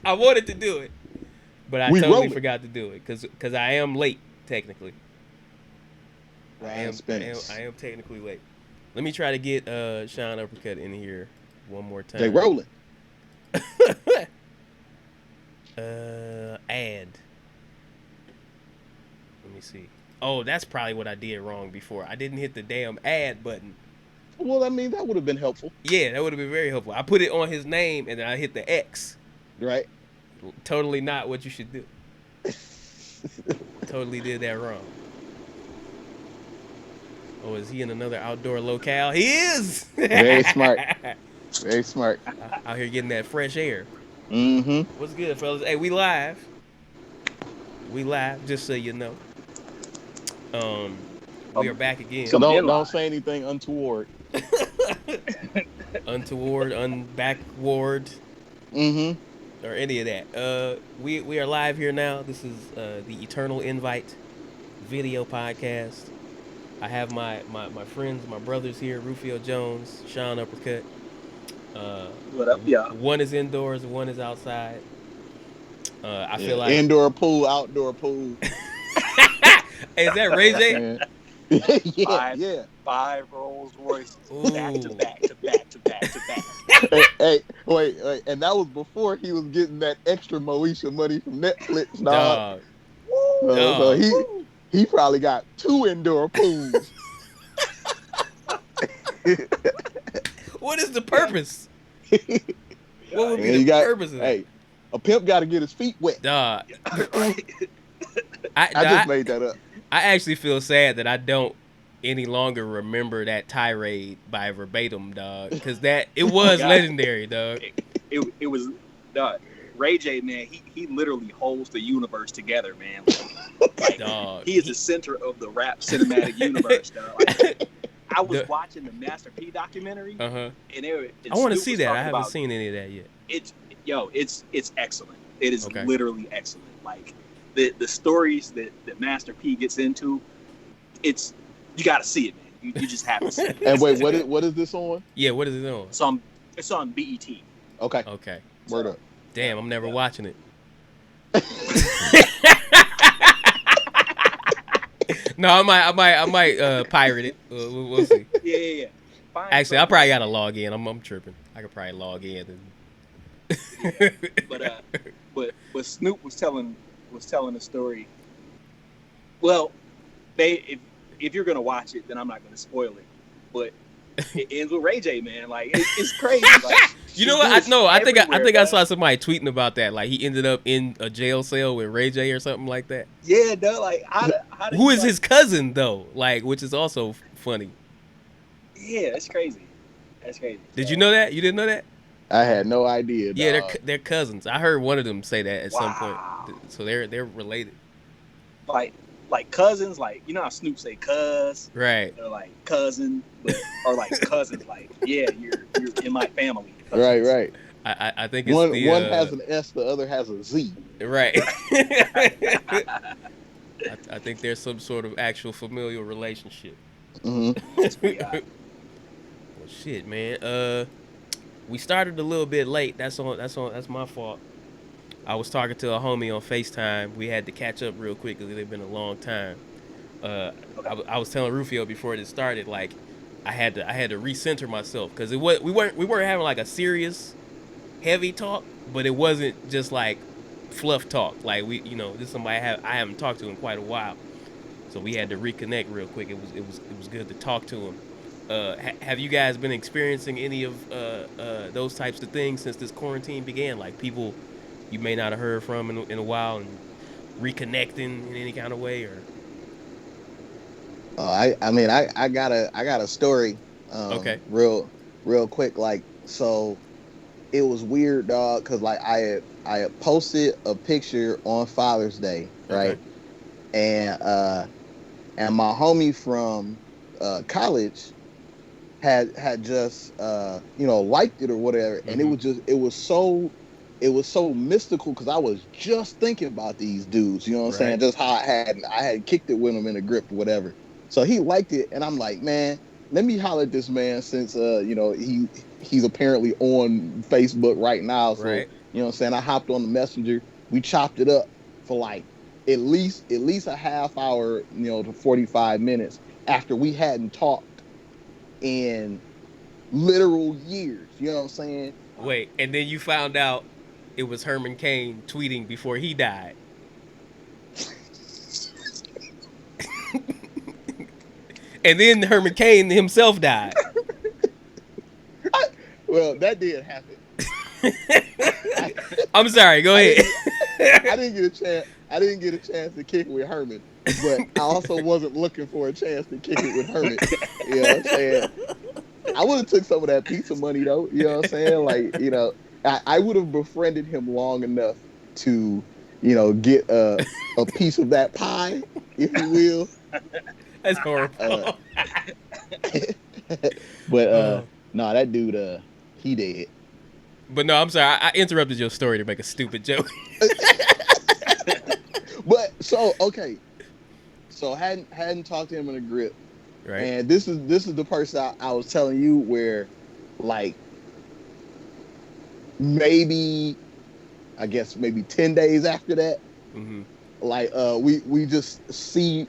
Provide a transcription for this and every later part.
I wanted to do it, but I We totally rolling. forgot to do it because I am late technically. I Ryan am Spence. I am technically late. Let me try to get Sean Uppercut in here one more They time. rolling. Add. Let me see. Oh, that's probably what I did wrong before. I didn't hit the damn add button. Well, I mean, that would have been helpful, Yeah, that would have been very helpful. I put it on his name and then I hit the X. right? Totally not what you should do. Totally did that wrong. Oh, is he in another outdoor locale? He is. Very smart. Very smart. Out here getting that fresh air. Mm-hmm. What's good, fellas? Hey, we live. We live. Just so you know. We are back So again. Coming in don't live. say anything untoward. Untoward, unbackward, Mm-hmm. or any of that. We are live here now. This is the Eternal Invite video podcast. I have my friends, my brothers here, Rufio Jones, Sean Uppercut. What up, y'all? One is indoors, one is outside. I Yeah. feel like. Indoor pool, outdoor pool. Hey, is that You Ray know what I'm J? saying? Yeah, Five, yeah. five Rolls Royces back to Ooh, back to back to back to back. Hey, wait. And that was before he was getting that extra Moesha money from Netflix, dog. dog, So dog. he probably got 2 indoor pools. What is the purpose? What would be And the you got, purpose of that? hey, a pimp got to get his feet wet. Dog. Right. I just made that up. I actually feel sad that I don't any longer remember that tirade by verbatim, dog. Because it was God. legendary, dog. It was Ray J, man. He literally holds the universe together, man. Like, Dog. he is the center of the rap cinematic universe, dog. Like, I was The- watching the Master P documentary, Uh-huh. and I want to Snoop see was that. I talking haven't about seen any of that yet. it's excellent. It is Okay. literally excellent. Like the stories that Master P gets into, you got to see it, man. You just have to see it. And wait, what is this on? Yeah, what is it on? It's on BET. Okay, Okay. word up. Damn, I'm never Yeah. watching it. No, I might pirate it. We'll see. Yeah. Find Actually, I something. probably gotta log in. I'm tripping. I could probably log in. But Snoop was telling a story. Well, if you're gonna watch it, then I'm not gonna spoil it. But it ends with Ray J, man. Like it's crazy. Like, You know what? I think I saw somebody tweeting about that. Like he ended up in a jail cell with Ray J or something like that. Yeah, no, like how did Who he, is like, his cousin though? Like, which is also funny. Yeah, that's crazy. That's crazy. Did you know that? You didn't know that? I had no idea. Yeah, dog. they're cousins. I heard one of them say that at some Wow. point. So they're related. Like cousins, like you know how Snoop say cuz, Right. or like cousin, or like cousins, like yeah, you're in my family. Right. I think it's One the one has an S, the other has a Z. right. I think there's some sort of actual familial relationship. Mm-hmm. That's pretty odd. Well, shit, man. We started a little bit late. That's my fault. I was talking to a homie on FaceTime. We had to catch up real quick because it had been a long time. I was telling Rufio before it started, like I had to recenter myself because we weren't having like a serious, heavy talk, but it wasn't just like fluff talk. Like this is somebody I haven't talked to in quite a while, so we had to reconnect real quick. It was good to talk to him. Have you guys been experiencing any of those types of things since this quarantine began? Like people you may not have heard from in a while and reconnecting in any kind of way, or I mean I got a story. Okay. Real quick. Like, so it was weird, dog, because like I had posted a picture on Father's Day, right? Okay. And my homie from college had just liked it or whatever, and it was so mystical because I was just thinking about these dudes, you know what I'm saying? Right. Just how I had kicked it with him in a grip or whatever. So he liked it, and I'm like, man, let me holler at this man since he's apparently on Facebook right now. So Right. You know what I'm saying? I hopped on the messenger. We chopped it up for like at least a half hour, to 45 minutes after we hadn't talked in literal years. You know what I'm saying? Wait, and then you found out it was Herman Cain tweeting before he died. And then Herman Cain himself died. Well, that did happen. I, I'm sorry. Go ahead. I didn't get a chance. I didn't get a chance to kick it with Herman, but I also wasn't looking for a chance to kick it with Herman. You know what I'm saying? I would have took some of that pizza money though. You know what I'm saying? Like, I would have befriended him long enough to, get a piece of that pie, if you will. That's horrible. But Oh. no, that dude, he dead. But no, I'm sorry. I interrupted your story to make a stupid joke. But so okay, so hadn't talked to him in a grip, Right. and this is the person I was telling you where, like, maybe, I guess maybe 10 days after that, Mm-hmm. like we just see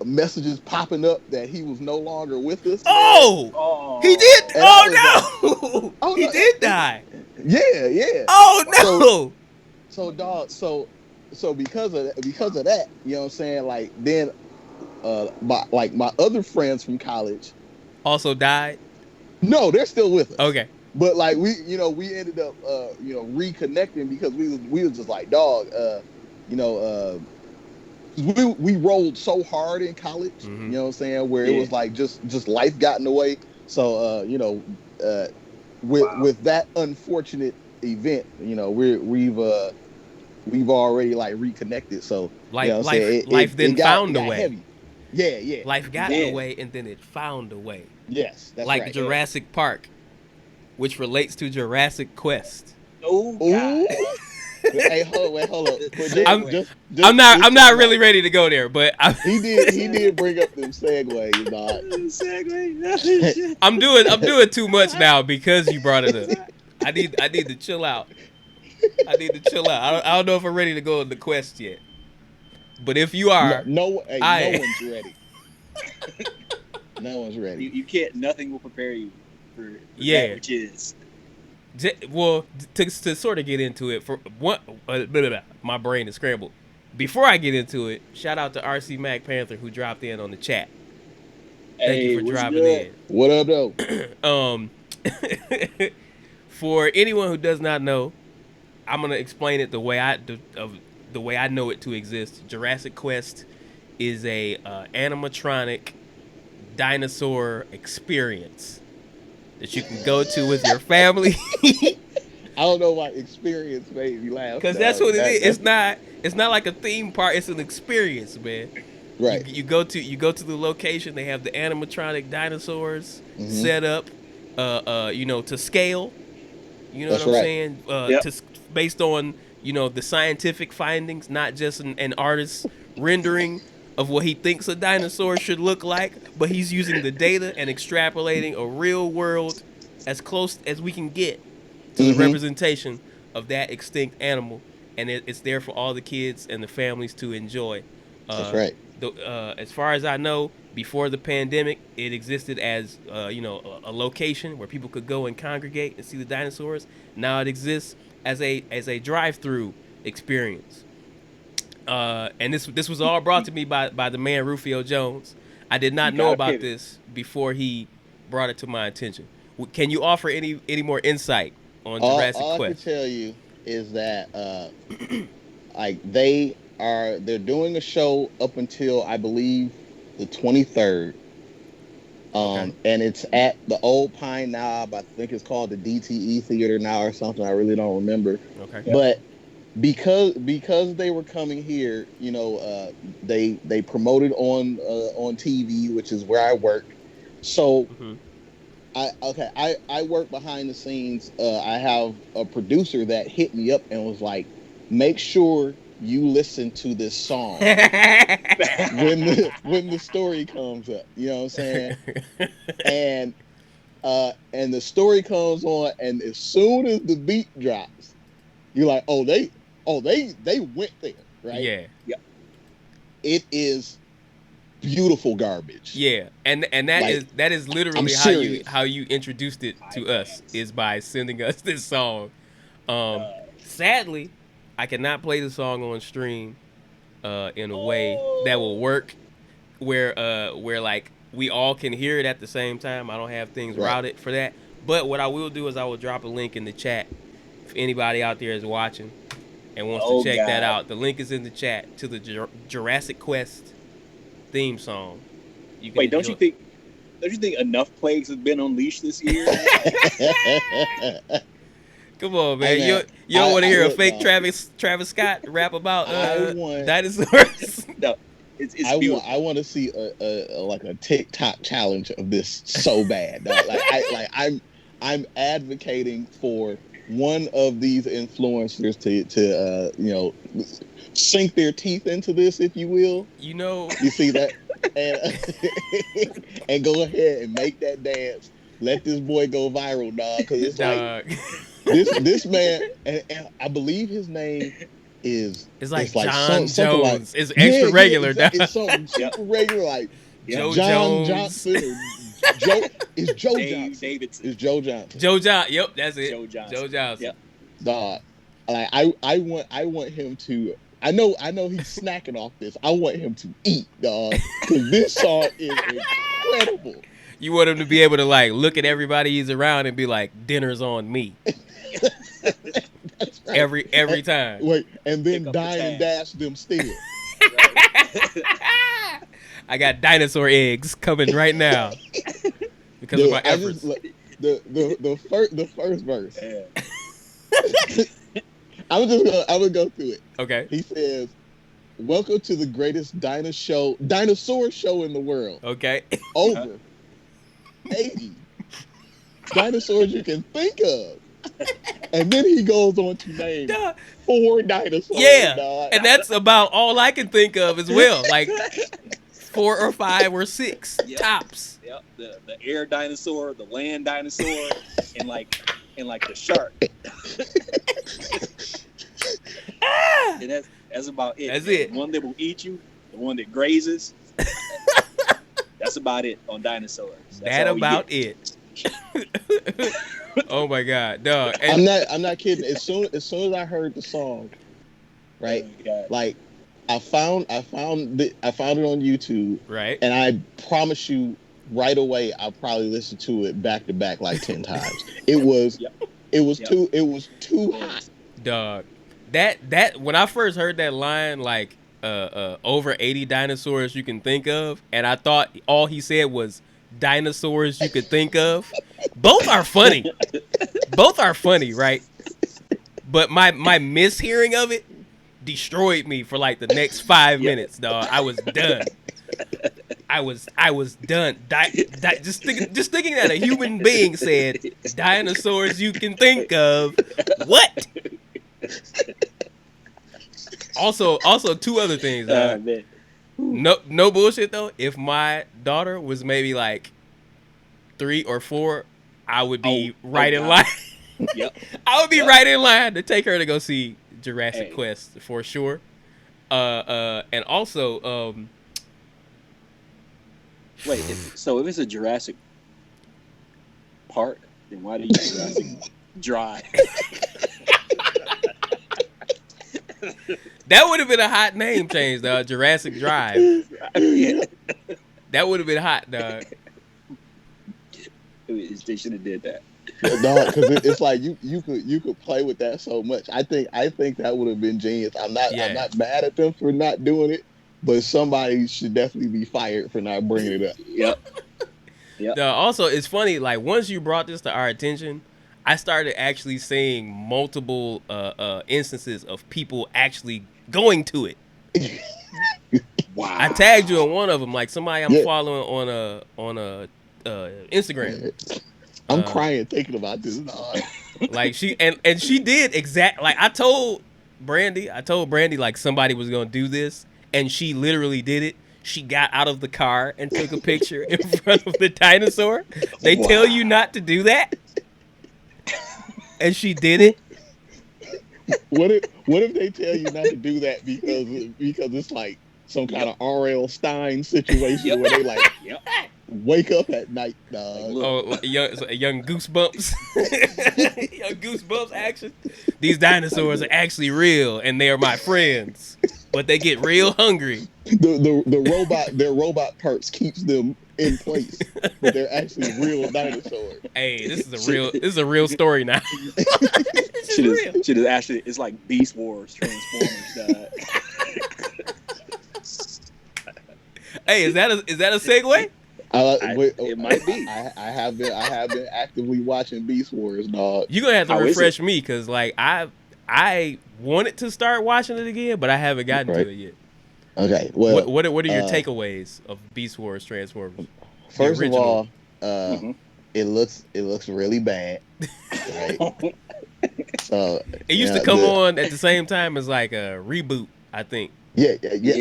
messages popping up that he was no longer with us. Oh, he did. And I Oh no, he no, did die. Yeah. Oh no. So dog, so because of that, you know what I'm saying? Like then, my other friends from college Also died. no, they're still with us. Okay. But like we ended up reconnecting because we was just like, dog, we rolled so hard in college, Mm-hmm. you know what I'm saying, where it was like just life got in the way. So with that unfortunate event, we've already like reconnected. So Life then found a way. Heavy. Yeah. Life got in the way, and then it found a way. Yes, that's like right. Jurassic Park, which relates to Jurassic Quest. Oh God. Hey, hold up. I'm not really ready to go there, but he did bring up them segues, dog. I'm doing too much now because you brought it up. I need to chill out. I don't know if I'm ready to go on the quest yet. But if you are, no one's ready. No one's ready. You can't. Nothing will prepare you for Yeah. that which is. Well, to sort of get into it, for what my brain is scrambled. Before I get into it, shout out to RC Mac Panther who dropped in on the chat. Thank you for dropping in. What up, though? For anyone who does not know, I'm gonna explain it the way I know it to exist. Jurassic Quest is a animatronic dinosaur experience that you can go to with your family. I don't know why experience made me laugh. Because that's what it is. It's not like a theme park. It's an experience, man. Right. You go to the location. They have the animatronic dinosaurs set up, to scale. You know That's what I'm right. saying? Based on the scientific findings, not just an artist's rendering of what he thinks a dinosaur should look like, but he's using the data and extrapolating a real world as close as we can get to the representation of that extinct animal, and it's there for all the kids and the families to enjoy. That's right. As far as I know, before the pandemic, it existed as a location where people could go and congregate and see the dinosaurs. Now it exists as a drive-through experience. And this was all brought to me by the man Rufio Jones. I did not know about this before he brought it to my attention. Can you offer any more insight on Jurassic Quest? All I can tell you is that like they're doing a show up until I believe the 23rd. And it's at the Old Pine Knob. I think it's called the DTE Theater now or something. I really don't remember. Okay. But because they were coming here, they promoted on TV, which is where I work. So I work behind the scenes. I have a producer that hit me up and was like, make sure you listen to this song when the story comes up. You know what I'm saying? And the story comes on, and as soon as the beat drops, you're like, they went there, right? Yeah. Yep. It is beautiful garbage. Yeah, and Like, that is literally I'm serious. how you introduced it to us is by sending us this song. Sadly, I cannot play the song on stream in a way that will work where like we all can hear it at the same time. I don't have things Right. routed for that. But what I will do is I will drop a link in the chat if anybody out there is watching and wants to check that out. The link is in the chat to the Jurassic Quest theme song. You can Wait, don't you think enough plagues have been unleashed this year? Come on, man. Hey, man, you don't want to hear a look, fake dog. Travis Scott rap about want- dinosaurs? No, it's beautiful. I want to see a like a TikTok challenge of this so bad. Dog. I'm advocating for one of these influencers to sink their teeth into this, if you will. You see that, and go ahead and make that dance. Let this boy go viral, dog. Because it's dog. like this man, and I believe his name is like John something Jones. It's extra regular, dog. It's something super regular, like Joe John Jones. Johnson. Joe is Joe Dave Johnson. Davidson. It's Joe Johnson. Joe Johnson. Yep, that's it. Joe Johnson. Joe Johnson. Yep. Dog. Like I want him to. I know he's snacking off this. I want him to eat, dog, because this song is incredible. You want him to be able to like look at everybody he's around and be like, "Dinner's on me." That's right. Every time. Wait, and then Pick up the dine and tab. dash them still. I got dinosaur eggs coming right now because of my efforts. The first verse. Yeah. I'm gonna go through it. Okay. He says, "Welcome to the greatest dinosaur show in the world. Okay. Over 80 dinosaurs you can think of." And then he goes on to name 4 dinosaurs. Yeah, dog. and that's about all I can think of as well. Like 4 or 5 or 6 Yep. tops. Yep. The air dinosaur, the land dinosaur, and like the shark. And that's about it. That's it. The one that will eat you, the one that grazes. That's about it on dinosaurs. That's That all we about get. it. Oh my god, dog. And I'm not kidding. As soon as I heard the song, right? Oh my God. Like I found it on YouTube, right. and I promise you, right away, I probably listened to it back to back like 10 times. It was too hot. Dog. That when I first heard that line, like over 80 dinosaurs you can think of, and I thought all he said was dinosaurs you could think of. Both are funny. Both are funny, right? But my mishearing of it destroyed me for like the next 5 minutes, dog. I was done. I was done. Just thinking that a human being said dinosaurs you can think of. What? Also, 2 other things. Man. No bullshit though. If my daughter was maybe like 3 or 4, I would be right in line. Yep. I would be right in line to take her to go see Jurassic Quest for sure. And also, Wait, so if it's a Jurassic Park, then why do you Jurassic Drive? that would have been a hot name change, though. Jurassic Drive. Yeah. That would have been hot, dog. They should have did that. Dog, because it's like you could play with that so much. I think that would have been genius. I'm not mad at them for not doing it, but somebody should definitely be fired for not bringing it up. Yep. Also, it's funny. Like once you brought this to our attention, I started actually seeing multiple instances of people actually going to it. Wow. I tagged you in one of them, like somebody I'm following on Instagram. I'm crying thinking about this. Dog. Like she did exact like I told Brandy like somebody was gonna do this, and she literally did it. She got out of the car and took a picture in front of the dinosaur. They tell you not to do that, and she did it. What if they tell you not to do that because it's like some kind of R.L. Stein situation where they like wake up at night, dog. Like, Oh, young goosebumps. Young goosebumps action. These dinosaurs are actually real and they are my friends. But they get real hungry. Their robot parts keeps them in place, but they're actually real dinosaurs. Hey, this is a real story now. This is real. Shit is actually, it's like Beast Wars Transformers. Hey, is that a segue? It might be. I have been actively watching Beast Wars, dog. You're gonna have to How is refresh me because like I wanted to start watching it again, but I haven't gotten to it yet. Okay, well, what are your takeaways of Beast Wars Transformers? First of all, it looks really bad. Right? So it used to come on at the same time as like a reboot, I think. Yeah.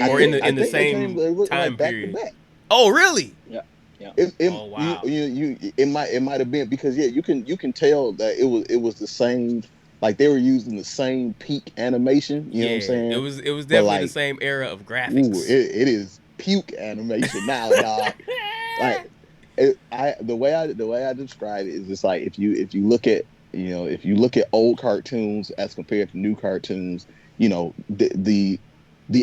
Or in the same time period. Back. Oh, really? Yeah. Oh, wow. It might have been because you can tell that it was the same. Like they were using the same peak animation, you know what I'm saying? It was definitely like, the same era of graphics. Ooh, it is puke animation now, dog. Like the way I describe it is just like if you look at old cartoons as compared to new cartoons, the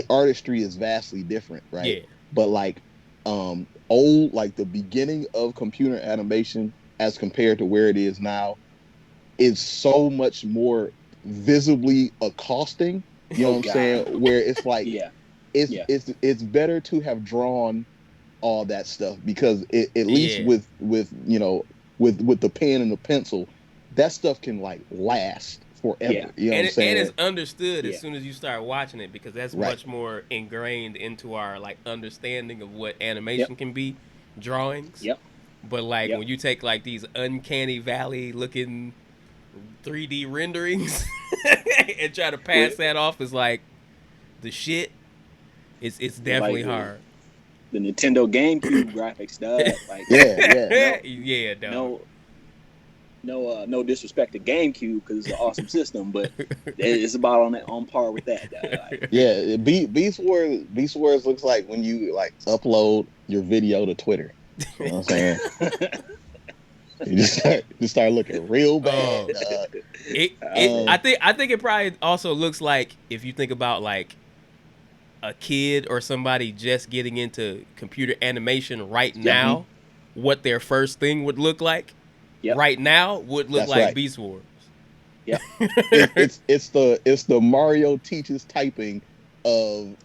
artistry is vastly different, right? Yeah. But like old, like the beginning of computer animation as compared to where it is now is so much more visibly accosting. You know what I'm saying? Where it's like, it's better to have drawn all that stuff because at least with the pen and the pencil, that stuff can like last forever. Yeah. You know what I'm saying? And it's understood as soon as you start watching it because that's much more ingrained into our like understanding of what animation can be, drawings. Yep. But like when you take like these uncanny valley looking 3D renderings and try to pass that off as like the shit, it's definitely like hard. The Nintendo GameCube graphics, dog. Like, dog. No disrespect to GameCube because it's an awesome system, but it's about on par with that. Like, yeah, Beast Wars looks like when you like upload your video to Twitter. You know what I'm saying? You just start looking real bad. I think it probably also looks like if you think about like a kid or somebody just getting into computer animation right now, what their first thing would look like. Yep. Right now would look like Beast Wars. Yeah, it's the Mario teaches typing of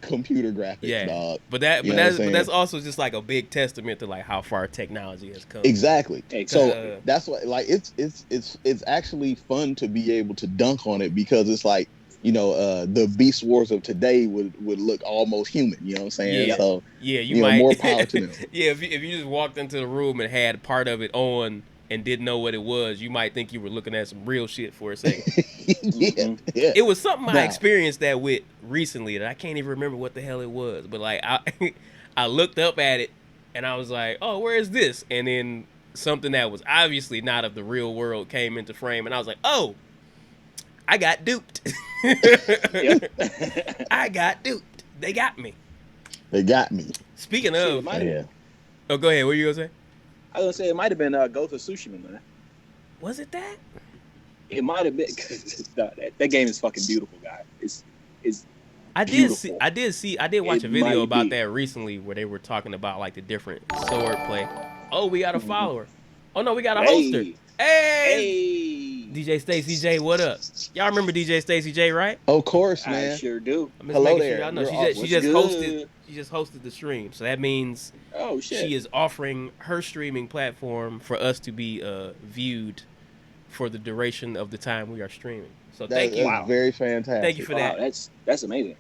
computer graphics, dog. But that's also just like a big testament to like how far technology has come. Exactly. So that's what like it's actually fun to be able to dunk on it because it's like the Beast Wars of today would look almost human. You know what I'm saying? Yeah. So you might more power to them. Yeah, if you just walked into the room and had part of it on and didn't know what it was, you might think you were looking at some real shit for a second. Yeah. It was something I experienced that with recently that I can't even remember what the hell it was. But like I looked up at it and I was like, oh, where is this? And then something that was obviously not of the real world came into frame and I was like, oh, I got duped. I got duped. They got me. Speaking of, oh, go ahead. What were you gonna say? I was gonna say it might have been Ghost of Tsushima, man. Was it that? It might have been. That game is fucking beautiful, guys. It's. I did watch a video about that recently where they were talking about like the different sword play. Oh, we got a follower. Oh no, we got a hoster. Hey, DJ Stacy J, what up? Y'all remember DJ Stacy J, right? Of course, man. I sure do. Hello there. Sure y'all know. She just hosted the stream, so that means she is offering her streaming platform for us to be viewed for the duration of the time we are streaming. So thank you. That's very fantastic. Thank you for that. That's amazing.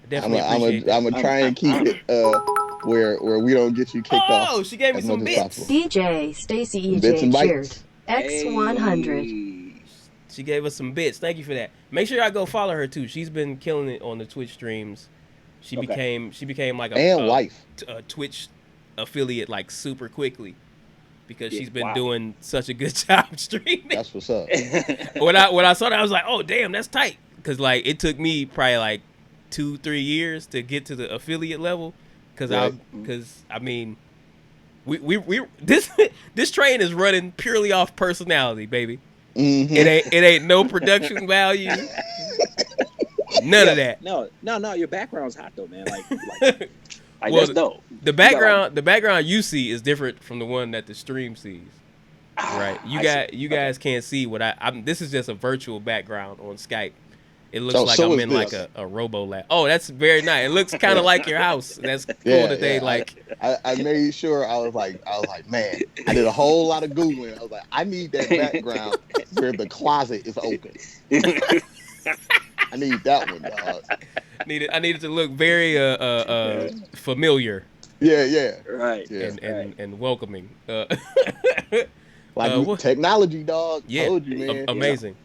Definitely appreciate I'm gonna try and keep it where we don't get you kicked off. Oh, she gave me some bits. DJ Stacy EJ cheers. X100. She gave us some bits. Thank you for that. Make sure y'all go follow her too. She's been killing it on the Twitch streams. She became like a Twitch affiliate like super quickly. because Yeah, she's been wow. doing such a good job streaming. That's what's up. when I saw that, I was like, oh damn, that's tight. Because like it took me probably like 2-3 years to get to the affiliate level. Because Right. I mean, we this train is running purely off personality, baby. Mm-hmm. It ain't no production value. None of that. No, your background's hot though, man. Like Well, that's dope. The background you see is different from the one that the stream sees. Right. You guys can't see what I'm. This is just a virtual background on Skype. It looks like I'm in like a Robo Lab. Oh, that's very nice. It looks kind of like your house. That's cool that they like. I made sure I was like, man, I did a whole lot of Googling. I was like, I need that background where the closet is open. I need that one, dog. I needed to look very familiar. Yeah. Right. Yeah. And welcoming. Technology, dog. Yeah. Told you, man. Amazing.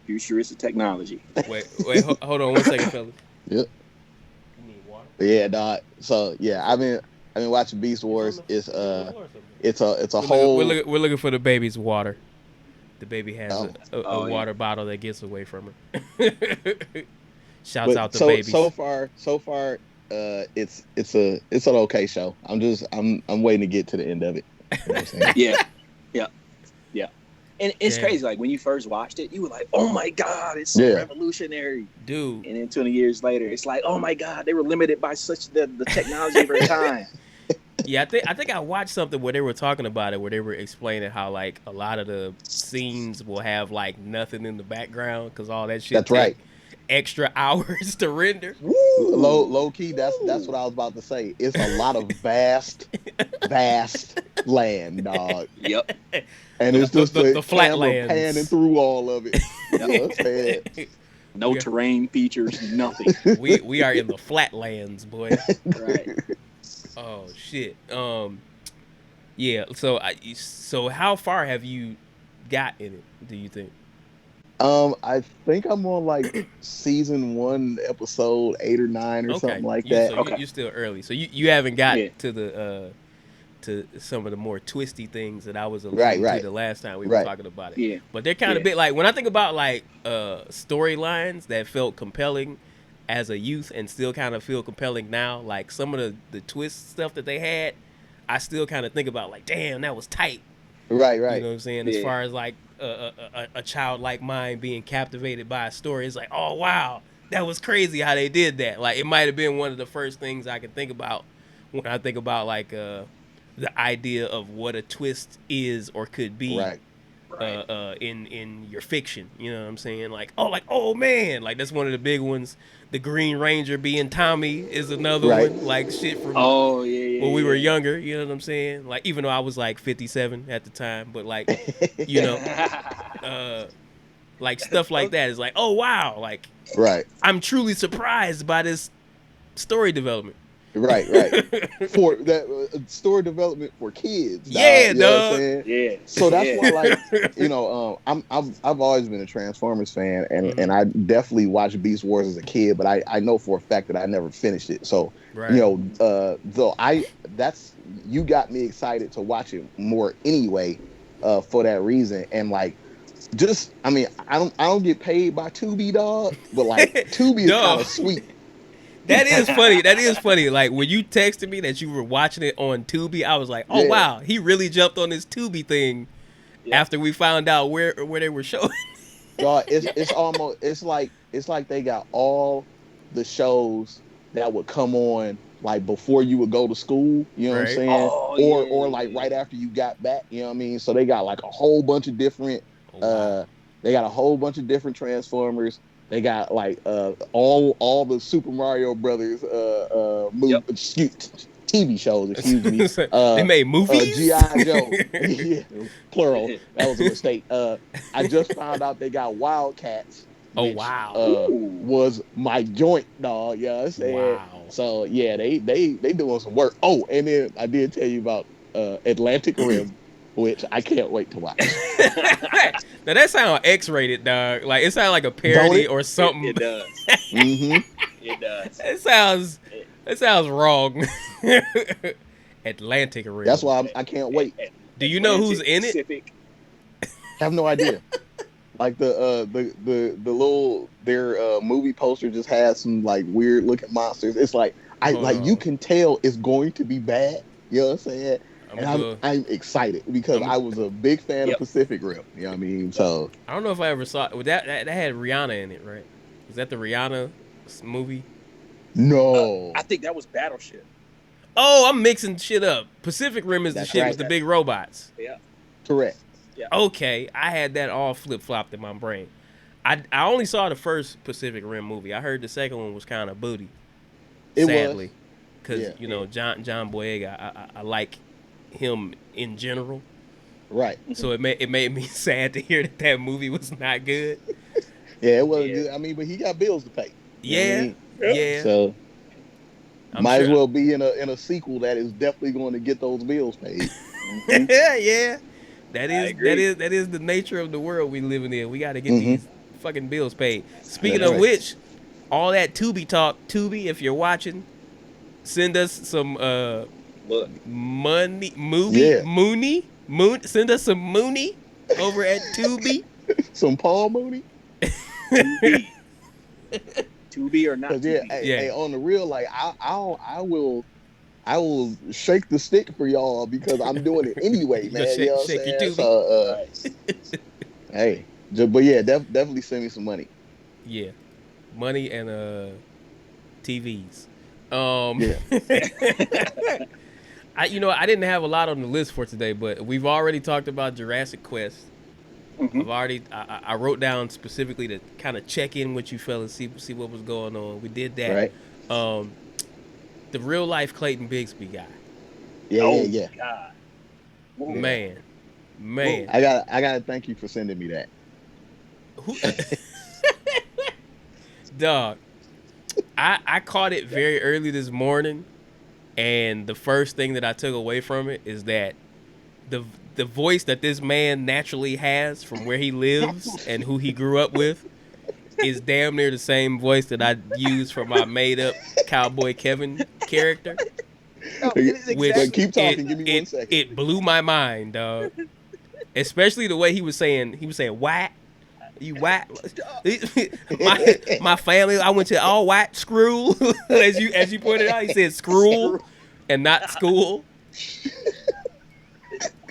Futuristic technology. Wait, hold on 1 second, fellas. Yep. You need water? Yeah, dog. So yeah, I've been watching Beast Wars. It's a whole. We're looking for the baby's water. The baby has a water yeah. bottle that gets away from her. Shouts out to babies. So far, it's an okay show. I'm waiting to get to the end of it. You know what I'm saying? Yeah. And it's crazy. Like when you first watched it, you were like, "Oh my god, it's so revolutionary, dude!" And then 20 years later, it's like, "Oh my god, they were limited by such the technology of their time." Yeah, I think I watched something where they were talking about it, where they were explaining how like a lot of the scenes will have like nothing in the background because all that shit. That's right. Extra hours to render. Low key, that's what I was about to say. It's a lot of vast land, dog. Yep. And it's just the flat lands panning through all of it. You know, no terrain features, nothing. We are in the flatlands, boy. Right. Oh shit. Yeah. So how far have you got in it? Do you think? I think I'm on like season 1, episode 8 or 9 or something like that. So you're still early. So you haven't got to the to some of the more twisty things that I was alluding to the last time we were talking about it. Yeah. But they're kind of bit like when I think about like storylines that felt compelling as a youth and still kind of feel compelling now, like some of the twist stuff that they had, I still kind of think about like, damn, that was tight. Right. You know what I'm saying? As far as like a child like mine being captivated by a story, it's like, oh wow, that was crazy how they did that. Like it might have been one of the first things I can think about when I think about like the idea of what a twist is or could be. Right. In your fiction, you know what I'm saying? Like oh man, like that's one of the big ones. The Green Ranger being Tommy is another one. Like shit from when we were younger, you know what I'm saying? Like even though I was like 57 at the time, but like you know, like stuff like that is like, oh wow, like I'm truly surprised by this story development. Right. For that story development for kids. Yeah, dog. You know what I'm dog. saying? Yeah. So that's why, like, you know, I've always been a Transformers fan, and I definitely watched Beast Wars as a kid, but I know for a fact that I never finished it. So you know, you got me excited to watch it more anyway, for that reason, and like. Just, I mean, I don't get paid by Tubi, dog, but like Tubi is kind of sweet. That is funny. Like when you texted me that you were watching it on Tubi, I was like, oh wow, he really jumped on this Tubi thing after we found out where they were showing. God, it's almost it's like they got all the shows that would come on like before you would go to school, you know what I'm saying? Or like right after you got back, you know what I mean? So they got like a whole bunch of different they got a whole bunch of different Transformers. They got like all the Super Mario Brothers TV shows. Excuse me. They made movies. G.I. Joe, yeah, plural. That was a mistake. I just found out they got Wildcats. Oh which, wow! Was my joint, dog. Yeah, you know what I'm saying? Wow. So yeah, they doing some work. Oh, and then I did tell you about Atlantic Rim. Which I can't wait to watch. Now that sounds X-rated, dog. Like it sounds like a parody or something. It does. It does. It sounds wrong. Atlantic Rim. That's why I can't wait. Do you know who's in it? Pacific. Have no idea. Like the little their movie poster just has some like weird looking monsters. It's like you can tell it's going to be bad. You know what I'm saying? I'm excited because I was a big fan of Pacific Rim. You know what I mean? So I don't know if I ever saw it. That had Rihanna in it, right? Was that the Rihanna movie? No, I think that was Battleship. Oh, I'm mixing shit up. Pacific Rim is the shit with the big robots. Yeah, correct. Yeah. Okay, I had that all flip flopped in my brain. I only saw the first Pacific Rim movie. I heard the second one was kind of booty. Sadly, because John Boyega, I like him in general. Right. So it made me sad to hear that movie was not good. Yeah, it wasn't good. I mean, but he got bills to pay. Yeah. So might as well be in a sequel that is definitely going to get those bills paid. Yeah. That is the nature of the world we living in. We got to get these fucking bills paid. Speaking of which, all that Tubi talk, Tubi, if you're watching, send us some money, send us some Mooney over at Tubi. Some Paul Mooney. Tubi or not? Tubi. Hey, on the real, like I will shake the stick for y'all because I'm doing it anyway, man. Shake, you know what I'm saying? So, hey, but yeah, definitely send me some money. Yeah, money and TVs. I didn't have a lot on the list for today, but we've already talked about Jurassic Quest. I wrote down specifically to kind of check in with you fellas, see what was going on. We did that. Right. The real life Clayton Bigsby guy. Yeah. God. Man. I gotta thank you for sending me that. Dog. I caught it very early this morning, and the first thing that I took away from it is that the voice that this man naturally has from where he lives and who he grew up with is damn near the same voice that I use for my made-up Cowboy Kevin character. Keep talking. Give me 1 second. It blew my mind, dog. Especially the way he was saying, "White, you white." my family. I went to all white school, as you pointed out. He said "screw" and not "school."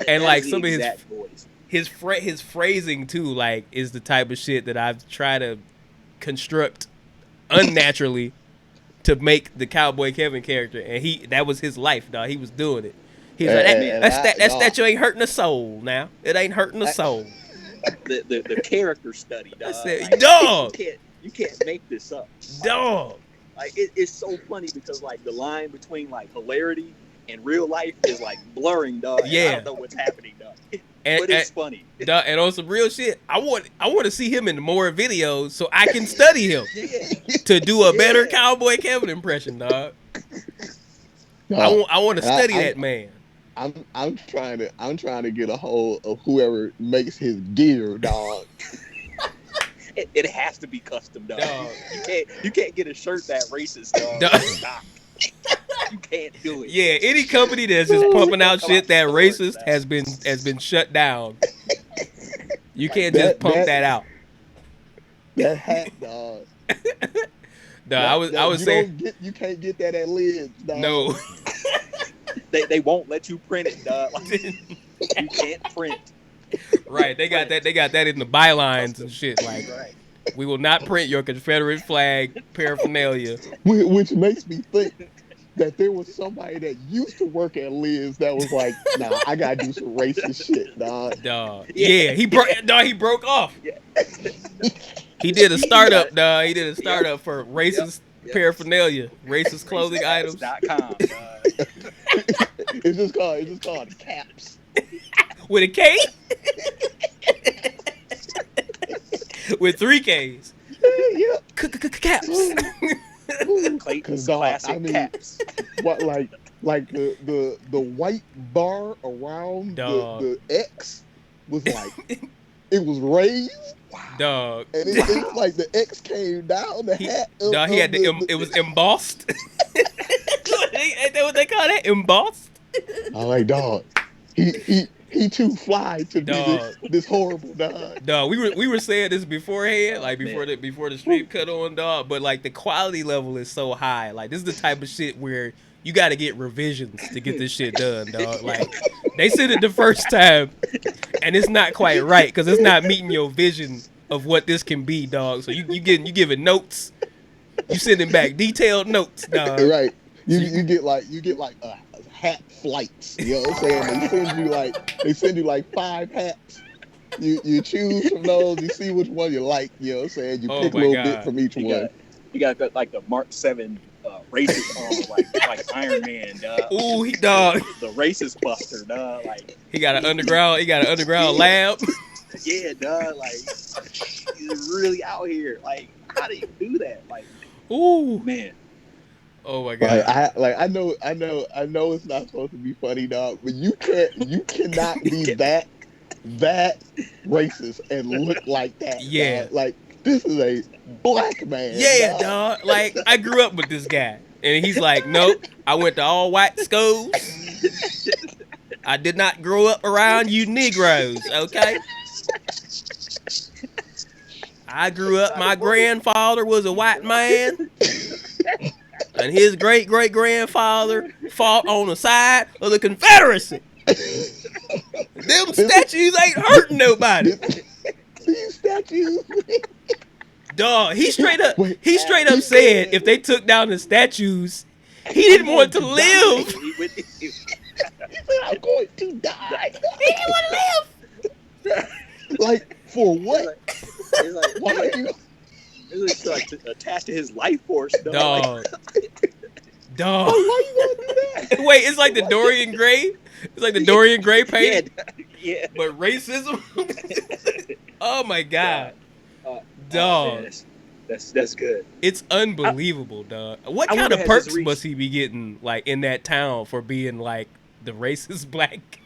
And like some of his phrasing too, like, is the type of shit that I've tried to construct unnaturally to make the Cowboy Kevin character, and that was his life, dog. He was doing it. He's like, that you ain't hurting a soul now. It ain't hurting a soul. The character study, dog. I said, dog. You can't make this up, dog. Like it's so funny because like the line between like hilarity and real life is like blurring, dog. Yeah. I don't know what's happening, dog. But it's funny. Dog, and on some real shit, I want to see him in more videos so I can study him to do a better Cowboy Kevin impression, dog. I want to study that man. I'm trying to get a hold of whoever makes his gear, dog. It has to be custom, dog. You can't get a shirt that racist, dog. You can't do it. Yeah, any company that's just pumping out shit that racist has been shut down. You can't just pump that out. That hat, dog. I was saying you can't get that at Lids, dog. No. They won't let you print it, dog. You can't print. Right, they got that in the bylines and shit. Like, we will not print your Confederate flag paraphernalia. Which makes me think that there was somebody that used to work at Liz that was like, nah, I gotta do some racist shit, dog. Yeah, he broke off. Yeah. He did a startup, dog. He did a startup for racist paraphernalia, racist clothing items. .com, It's just called Caps. With a K? With 3 Ks. Yeah. Caps. Clayton's classic Caps. What, like the white bar around the X was like, it was raised. Wow. Dog. And it's like the X came down the hat. Dog, he had it was embossed. Ain't that what they call that? Embossed? I'm like, dog. he too fly to be Dog. this horrible dog. Dog, we were saying this beforehand, Oh, like before man. the stream cut on, dog. But like the quality level is so high. Like this is the type of shit where you got to get revisions to get this shit done, dog. Like they said it the first time, and it's not quite right because it's not meeting your vision of what this can be, dog. So you giving notes, you sending back detailed notes, dog. Right. You get like hat flights. You know what I'm saying? They send you like 5 hats. You choose from those. You see which one you like. You know what I'm saying? You pick a little bit from each one. You got like the Mark 7 racist armor, like Iron Man, dog. Ooh, he dog. The racist buster, dog. Like he got an underground lab. Yeah, dog. Like he's really out here. Like, how do you do that? Like, ooh, man. Oh my god! I know it's not supposed to be funny, dog, but you cannot be that racist and look like that. Yeah, dog. Like this is a black man. Yeah, dog. Like I grew up with this guy, and he's like, nope, I went to all white schools. I did not grow up around you Negroes. Okay. I grew up. My grandfather was a white man. And his great-great-grandfather fought on the side of the Confederacy. Them statues ain't hurting nobody. These statues. Dog, he straight up said if they took down the statues, he didn't want to live. He said, I'm going to die. He didn't want to live. Like, for what? It's like, why are you... It's like attached to his life force, dog. Dog. Oh, why you gonna do that? Wait, it's like the Dorian Gray. It's like the Dorian Gray painting. Yeah. But racism. Oh my god, dog. Man, that's good. It's unbelievable, dog. What kind of perks must he be getting, like in that town, for being like the racist black guy?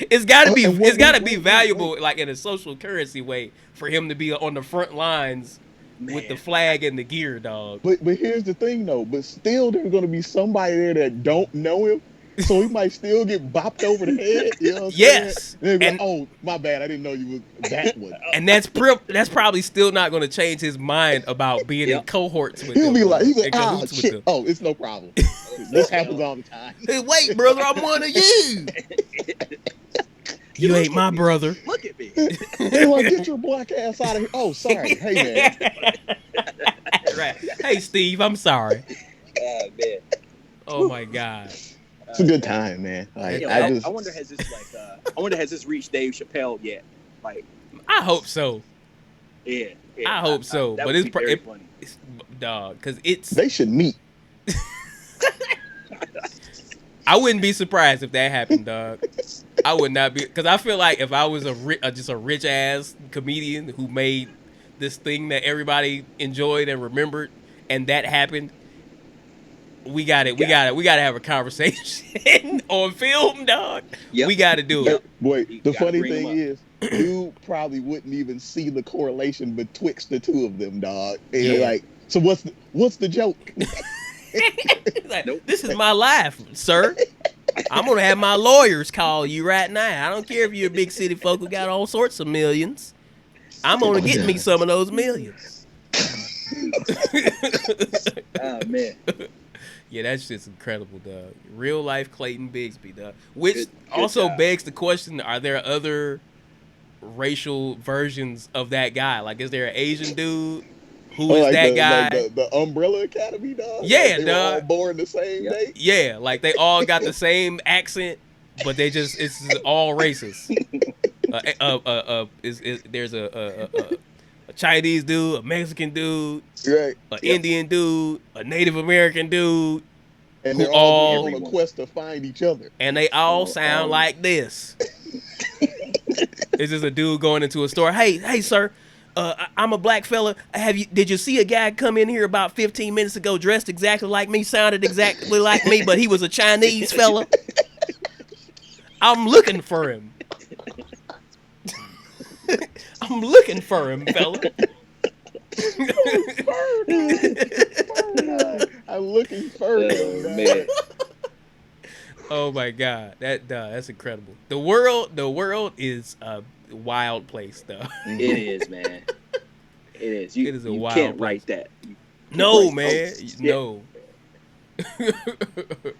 It's gotta be valuable, like in a social currency way, for him to be on the front lines with the flag and the gear, dog. But here's the thing, though. But still, there's gonna be somebody there that don't know him, so he might still get bopped over the head. You know what I'm yes. saying? And oh, my bad, I didn't know you was that one. And that's probably still not going to change his mind about being in cohorts with He'll them. Be like, ah, shit. Oh, it's no problem. This happens all the time. Hey, wait, brother, I'm one of you. You ain't my brother. Look at me. Hey, well, get your black ass out of here. Oh, sorry. Hey, man. Right. Hey, Steve, I'm sorry. Oh, man. Oh, my God. It's a good time, man. Like, I wonder has this reached Dave Chappelle yet? Like, I hope so. Yeah. I hope so. But it's dog, because they should meet. I wouldn't be surprised if that happened, dog. I would not be, because I feel like if I was just a rich ass comedian who made this thing that everybody enjoyed and remembered, and that happened, we got to have a conversation on film, dog. Yep. We got to do it. Boy, the funny thing is, you probably wouldn't even see the correlation betwixt the two of them, dog. And you're like, so what's the joke? Like, nope. This is my life, sir. I'm gonna have my lawyers call you right now. I don't care if you're a big city folk who got all sorts of millions. I'm gonna get me some of those millions. Oh man. Yeah, that's just incredible, dog. Real life Clayton Bigsby, dog. Which also begs the question: are there other racial versions of that guy? Like, is there an Asian dude? Who is like that guy? Like the Umbrella Academy, dog? Yeah, like they dog. Were all born the same day? Yeah, like they all got the same accent, but it's all racist. There's a Chinese dude, a Mexican dude, right? An Indian dude, a Native American dude. And they're all on a quest to find each other. And they all sound like this. It's just a dude going into a store. Hey, sir. I'm a black fella. Did you see a guy come in here about 15 minutes ago dressed exactly like me, sounded exactly like me, but he was a Chinese fella? I'm looking for him. I'm looking for him, fella. I'm looking for him. Man. Oh my God, that's incredible. The world is a wild place, though. It is, man. It is. It is a You wild can't place. write that. You can't No, write man, shit. no.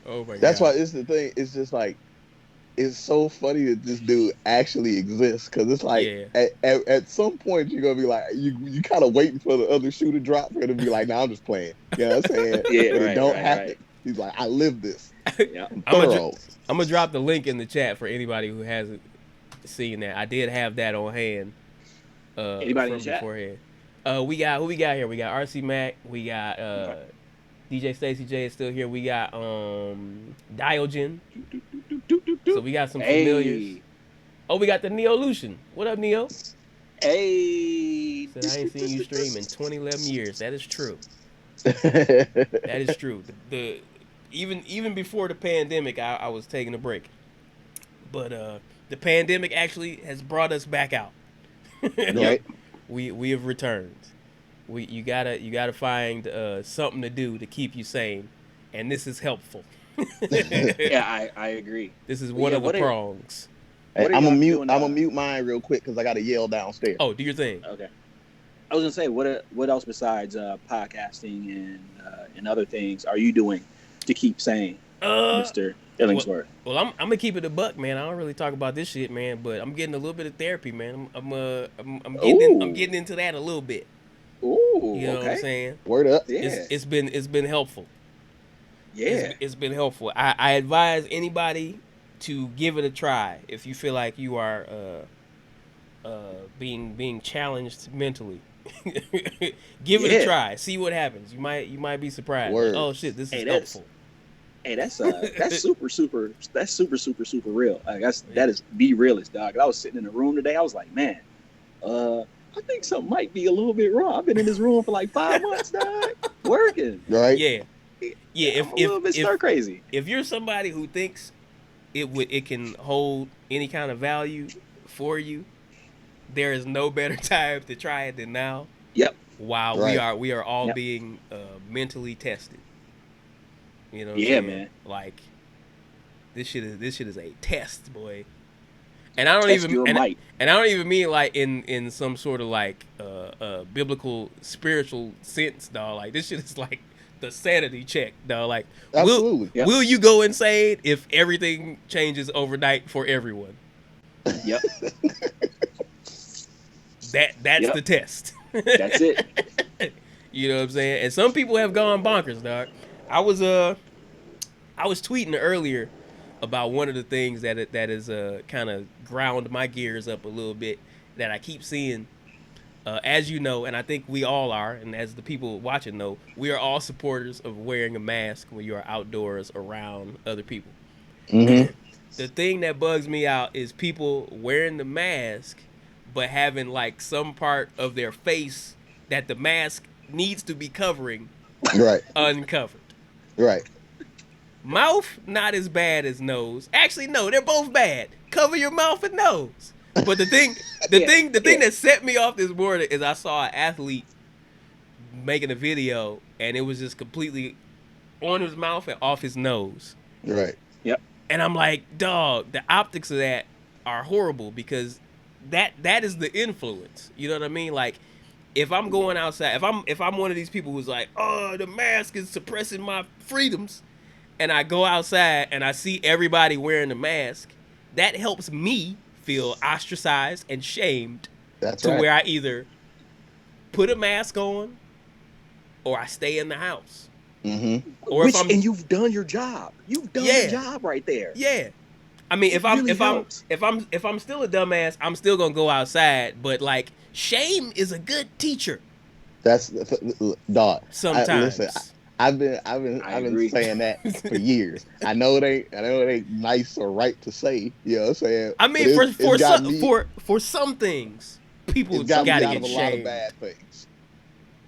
Oh my That's why God. it's the thing. It's just like it's so funny that this dude actually exists because it's like Yeah. at some point you're gonna be like you kind of waiting for the other shoe to drop for him to be like, nah, I'm just playing. You know what I'm saying? Yeah, But it right, don't right, happen. right. He's like, I live this. Yeah. I'm I'm thorough. gonna drop the link in the chat for anybody who hasn't seen that. I did have that on hand. Anybody in From the chat? beforehand. We got who we got here? We got RC Mac. We got Okay. DJ Stacy J is still here. We got Diogen. So we got some familiars. Hey. Oh, we got the Neolution. What up, Neo? Hey. Said I ain't seen you stream in 2011 years. That is true. That is true. The even before the pandemic, I was taking a break. But the pandemic actually has brought us back out. Right. We have returned. You gotta find something to do to keep you sane, and this is helpful. Yeah, I agree. This is But one yeah, of the prongs. Hey, What are I'm y'all gonna mute. doing, I'm gonna mute mine real quick because I gotta yell downstairs. Oh, do your thing. Okay. I was gonna say, what else besides podcasting and other things are you doing to keep sane, Mr. Illingsworth? Well, I'm gonna keep it a buck, man. I don't really talk about this shit, man, but I'm getting a little bit of therapy, man. I'm getting into that a little bit. Ooh, You know okay. what I'm saying? Word up. Yeah, It's been helpful. yeah. It's been helpful. I advise anybody to give it a try if you feel like you are being challenged mentally. Give it a Yeah. try. See what happens. You might be surprised. Word. Like, oh shit, this is Hey, that's- helpful. Hey, that's super real. Like, that is be realist, dog. I was sitting in a room today. I was like, man, I think something might be a little bit wrong. I've been in this room for like 5 months, dog, working. Right. Yeah. I'm a little bit stir crazy. If you're somebody who thinks it can hold any kind of value for you, there is no better time to try it than now. Yep. While Right. we are all Yep. being mentally tested. You know what Yeah, I'm saying? man. Like this shit is a test, boy. And I don't Test your even might. and I don't even mean like in some sort of like biblical spiritual sense, dog. Like this shit is like the sanity check, dog. Like Absolutely. Yep. will you go insane if everything changes overnight for everyone? Yep. That's Yep. the test. That's it. You know what I'm saying? And some people have gone bonkers, dog. I was tweeting earlier about one of the things that is kind of ground my gears up a little bit that I keep seeing. As you know, and I think we all are, and as the people watching know, we are all supporters of wearing a mask when you are outdoors around other people. Mm-hmm. The thing that bugs me out is people wearing the mask but having like some part of their face that the mask needs to be covering Right. uncovered. Right. Mouth not as bad as nose. Actually, no, they're both bad. Cover your mouth and nose. But the thing that set me off this morning is I saw an athlete making a video and it was just completely on his mouth and off his nose. Right. Yep. And I'm like, dog, the optics of that are horrible because that is the influence. You know what I mean? Like, if I'm going outside, if I'm one of these people who's like, oh, the mask is suppressing my freedoms, and I go outside and I see everybody wearing the mask, that helps me feel ostracized and shamed That's to right. where I either put a mask on or I stay in the house. Mm-hmm. Or if I'm, and you've done your job. You've done Yeah. your job right there. yeah. I mean, if I'm still a dumbass, I'm still gonna go outside. But like, shame is a good teacher. That's dog. Sometimes. I've been agree. saying that for years. I know it ain't nice or right to say. You know what I'm saying? I mean, But for some things, people it's got gotta me out get of a lot of shamed. bad things.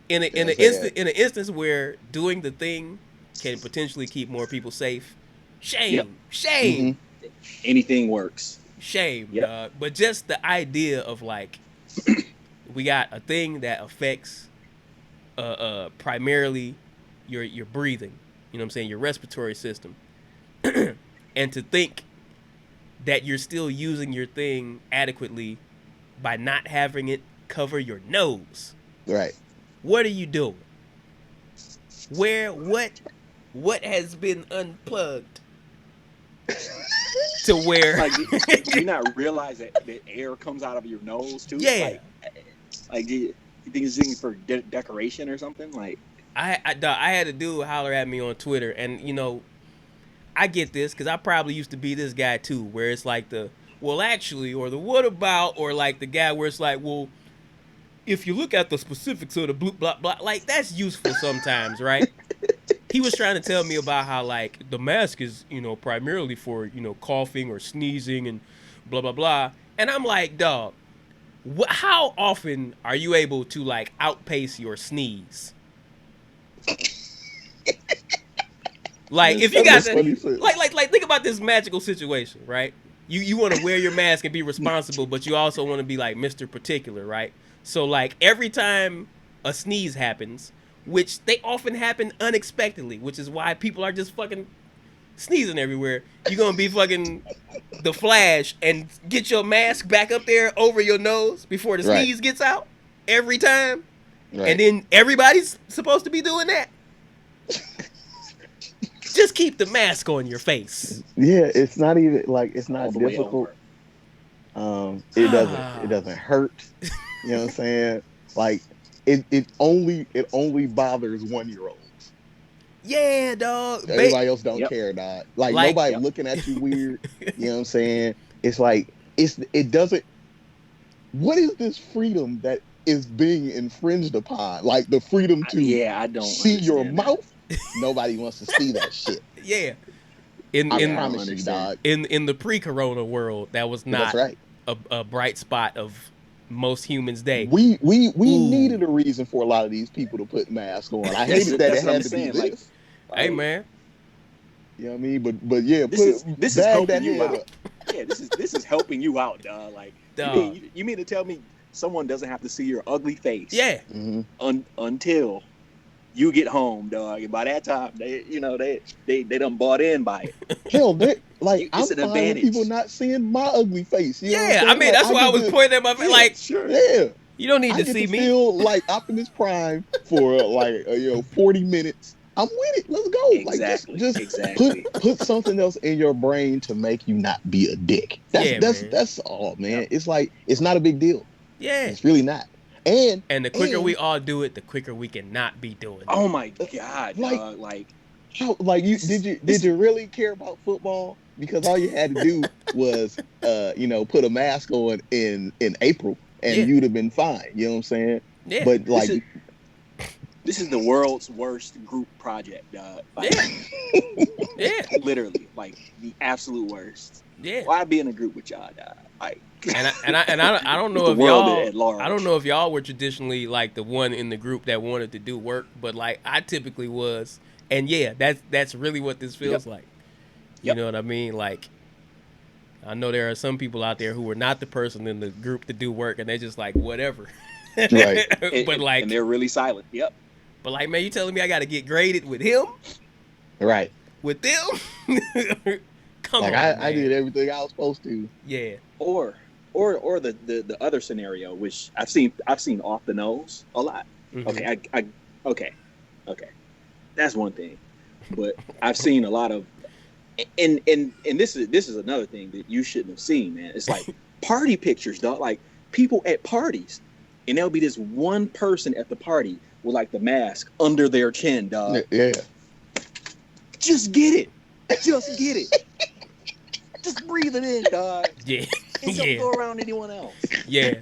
In an instance where doing the thing can potentially keep more people safe, shame, Yep. shame, Mm-hmm. Anything works. shame. Yep. But just the idea of like, we got a thing that affects primarily your breathing. You know what I'm saying? Your respiratory system. and to think that you're still using your thing adequately by not having it cover your nose. Right. What are you doing? What has been unplugged to where Like, do you not realize that air comes out of your nose too? Yeah. Like, do you think it's for decoration or something? Like, I had a dude holler at me on Twitter, and I get this because I probably used to be this guy too, where it's like the well actually, or the what about, or like the guy where it's like, well, if you look at the specifics of the blah blah blah, like that's useful sometimes, right? He was trying to tell me about how like the mask is primarily for coughing or sneezing and blah blah blah, and I'm like, dog, how often are you able to like outpace your sneeze? Like if you got that, like think about this magical situation, right? You want to wear your mask and be responsible, but you also want to be like Mr. Particular, right? So like every time a sneeze happens, which they often happen unexpectedly, which is why people are just fucking sneezing everywhere. You're gonna be fucking the Flash and get your mask back up there over your nose before the sneeze gets out every time, and then everybody's supposed to be doing that. Just keep the mask on your face. Yeah, it's not even like it's not difficult. It doesn't hurt. You know what I'm saying? Like it only bothers 1-year-olds. Yeah, dog. Everybody else don't care, dog. Like nobody looking at you weird. You know what I'm saying? It's like it doesn't. What is this freedom that is being infringed upon? Like the freedom to I don't see your mouth. Nobody wants to see that shit. Yeah. I promise you, dog. In the pre-corona world, that was not a bright spot of most humans' day. We needed a reason for a lot of these people to put masks on. I hated that it had to be this. Hey man. You know what I mean? But yeah, this is helping you out. Yeah, this is helping you out, dog. Like you mean to tell me someone doesn't have to see your ugly face? Yeah. Until you get home, dog, and by that time, they done bought in by it. Hell, I'm fine with people not seeing my ugly face. You know what I'm I mean that's why I was pointing at my face. Like, sure, yeah, you don't need to see me. Feel like Optimus Prime for 40 minutes. I'm with it. Let's go. Exactly. Just put something else in your brain to make you not be a dick. That's all, man. Yep. It's like it's not a big deal. Yeah, it's really not. And the quicker we all do it, the quicker we can not be doing it. Oh my god! Did you really care about football? Because all you had to do was put a mask on in April and you'd have been fine. You know what I'm saying? Yeah. But this is the world's worst group project, dog. Yeah. Literally, like the absolute worst. Yeah. Why be in a group with y'all, dog? Like. I don't know if y'all I don't know if y'all were traditionally like the one in the group that wanted to do work, but like I typically was, and yeah, that's really what this feels like. You know what I mean? Like I know there are some people out there who were not the person in the group to do work, and they're just like whatever. Right. And they're really silent. Yep. But like, man, you telling me I got to get graded with him? Right. With them? Come on. I did everything I was supposed to. Yeah. Or the other scenario, which I've seen off the nose a lot. Mm-hmm. Okay, that's one thing, but I've seen a lot of, and this is another thing that you shouldn't have seen, man. It's like party pictures, dog. Like people at parties, and there'll be this one person at the party with like the mask under their chin, dog. Yeah. Just get it. Just breathe it in, dog. Yeah. And don't go around anyone else. Yeah.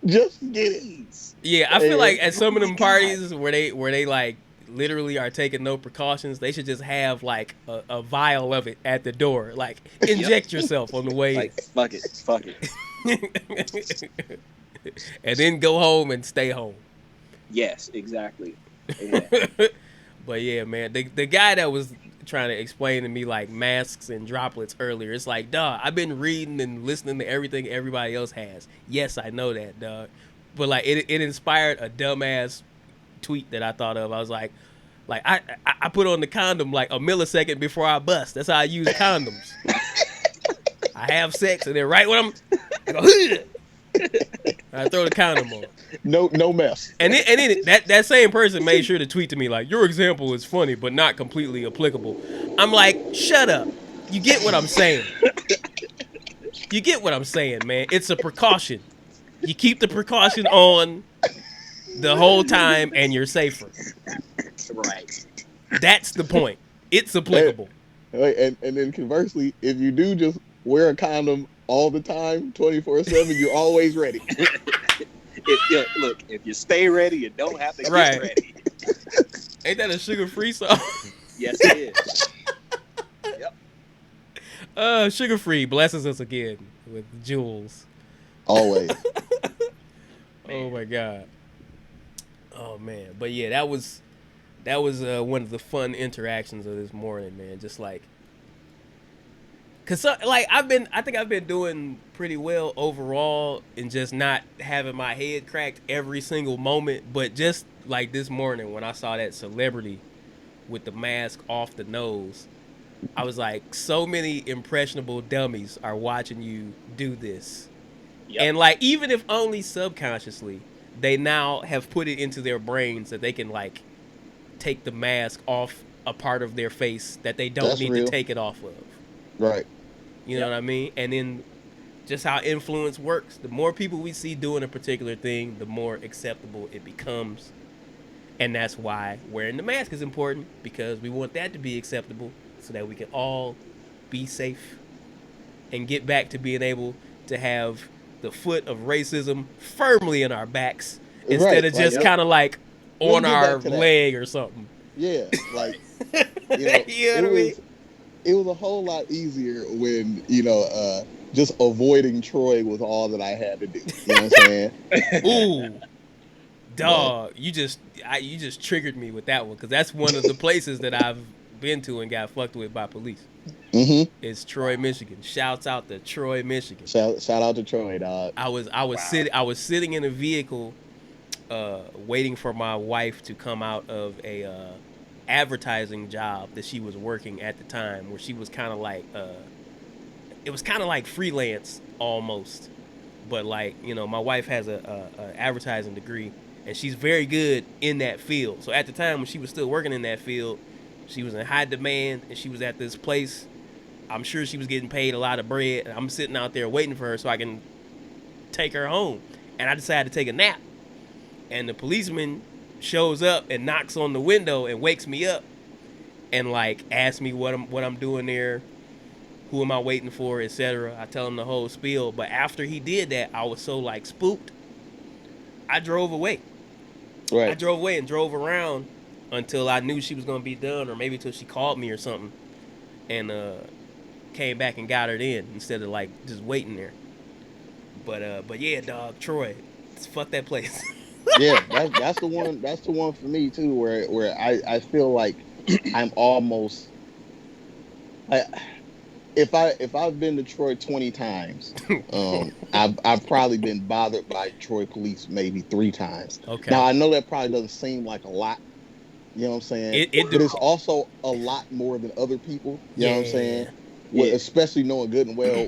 Just get it. Yeah, I feel like at some of them parties where they like literally are taking no precautions, they should just have like a vial of it at the door. Like inject yourself on the way. Like fuck it. And then go home and stay home. Yes, exactly. Yeah. But yeah, man, the guy that was trying to explain to me like masks and droplets earlier, it's like, dog, I've been reading and listening to everything everybody else has. Yes, I know that, dog. But like it inspired a dumbass tweet that I thought of. I was like, Like I put on the condom like a millisecond before I bust. That's how I use condoms. I have sex and then right when I go, I throw the condom on. No mess. And then that same person made sure to tweet to me like, your example is funny but not completely applicable. I'm like, shut up. You get what I'm saying. You get what I'm saying, man. It's a precaution. You keep the precaution on the whole time and you're safer. Right. That's the point. It's applicable. And then conversely, if you do just wear a condom all the time, 24/7, you're always ready. Look, if you stay ready, you don't have to get Right. ready. Ain't that a sugar-free song? Yes, it is. Yep. Sugar-free blesses us again with jewels. Always. Oh my God. Oh man. But yeah, that was one of the fun interactions of this morning, man. Just like, cause like I think I've been doing pretty well overall in just not having my head cracked every single moment. But just like this morning when I saw that celebrity with the mask off the nose, I was like, so many impressionable dummies are watching you do this. Yep. And like, even if only subconsciously, they now have put it into their brains that they can like take the mask off a part of their face that they don't need to take it off of. Right. You know what I mean? And then just how influence works. The more people we see doing a particular thing, the more acceptable it becomes. And that's why wearing the mask is important, because we want that to be acceptable so that we can all be safe and get back to being able to have the foot of racism firmly in our backs instead of just kind of like on our leg or something. Yeah, like, you know, it was a whole lot easier when, just avoiding Troy was all that I had to do. You know what I'm saying? Ooh, dog, you just triggered me with that one, because that's one of the places that I've been to and got fucked with by police. Mm-hmm. It's Troy, Michigan. Shouts out to Troy, Michigan. Shout out to Troy, dog. I was sitting in a vehicle, waiting for my wife to come out of a advertising job that she was working at the time, where she was kind of like it was kind of like freelance almost, but like, my wife has a advertising degree and she's very good in that field. So at the time when she was still working in that field, she was in high demand and she was at this place. I'm sure she was getting paid a lot of bread. I'm sitting out there waiting for her so I can take her home. And I decided to take a nap. And the policeman shows up and knocks on the window and wakes me up and like asks me what I'm doing there, who am I waiting for, etc. I tell him the whole spiel. But after he did that, I was so like spooked, I drove away. Right. I drove away and drove around until I knew she was gonna be done, or maybe until she called me or something, and came back and got her then instead of like just waiting there. But yeah, dog, Troy, fuck that place. Yeah, that's the one. That's the one for me too, where I feel like I'm almost. If I've been to Troy 20 times, I've probably been bothered by Troy police maybe 3 times. Okay. Now I know that probably doesn't seem like a lot. You know what I'm saying? But it's also a lot more than other people. You know what I'm saying? Yeah. Especially knowing good and well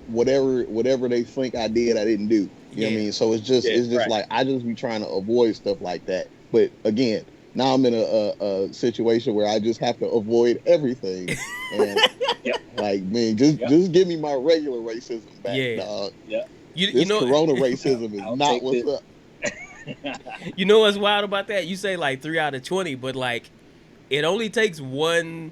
whatever they think I did, I didn't do. You know what I mean? So it's just like I just be trying to avoid stuff like that. But again, now I'm in a situation where I just have to avoid everything. And like, man, just give me my regular racism back, dog. Yeah. This corona racism is not what's up. You know what's wild about that? You say like 3 out of 20, but like it only takes one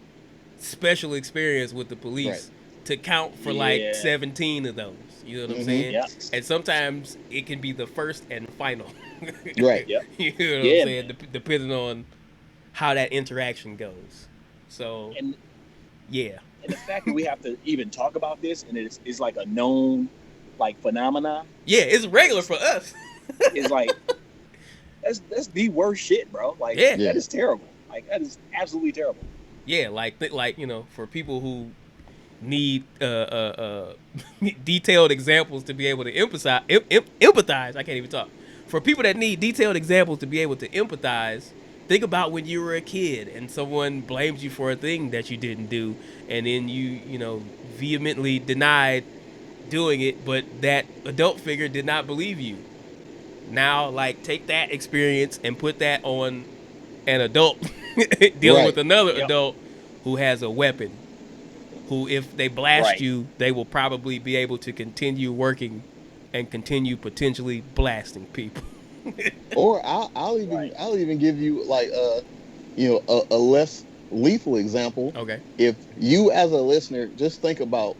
special experience with the police to count for like 17 of those. You know what I'm saying? Yeah. And sometimes it can be the first and final. Right. Yep. You know what I'm saying? Depending on how that interaction goes. So, and the fact that we have to even talk about this, and it's like a known like phenomenon. Yeah, it's regular for us. It's like that's the worst shit, bro. Like that is terrible. Like that is absolutely terrible. Yeah, like for people who need detailed examples to be able to empathize. I can't even talk. For people that need detailed examples to be able to empathize, Think about when you were a kid and someone blamed you for a thing that you didn't do, and then you know, vehemently denied doing it, but that adult figure did not believe you. Now, like, take that experience and put that on an adult dealing with Right. another Yep. adult who has a weapon. Who, if they blast Right. you, they will probably be able to continue working and continue potentially blasting people. Or Right. I'll even give you like you know, a less lethal example. Okay. If you as a listener just think about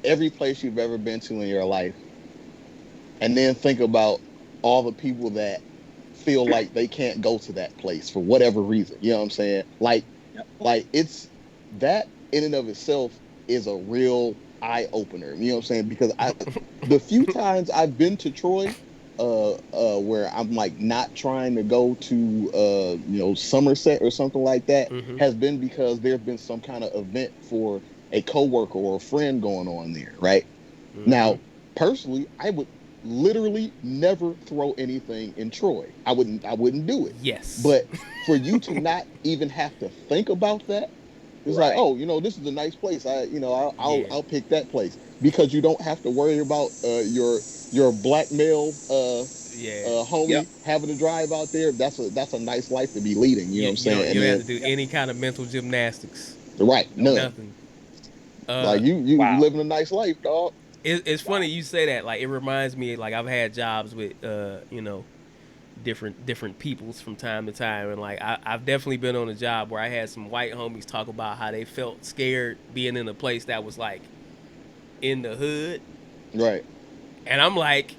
every place you've ever been to in your life, and then think about all the people that feel like they can't go to that place for whatever reason. You know what I'm saying? Yep. Like it's that in and of itself is a real eye opener. You know what I'm saying? Because the few times I've been to Troy, where I'm like not trying to go to you know, Somerset or something like that, Mm-hmm. has been because there's been some kind of event for a coworker or a friend going on there, right? Mm-hmm. Now, personally, I would literally never throw anything in Troy. I wouldn't do it. Yes. But for you to not even have to think about that, it's like, Right. oh, you know, this is a nice place. I'll Yeah. I'll pick that place because you don't have to worry about your black male Yeah. Yep. homie having to drive out there. That's a nice life to be leading. You know what I'm You don't saying? you And don't have to then do Yep. any kind of mental gymnastics. right, Nope. none. Nothing. Like you Wow. living a nice life, dog. It's funny Wow. you say that. Like, it reminds me, like, I've had jobs with you know, different peoples from time to time, and like I've definitely been on a job where I had some white homies talk about how they felt scared being in a place that was like in the hood, Right. and I'm like,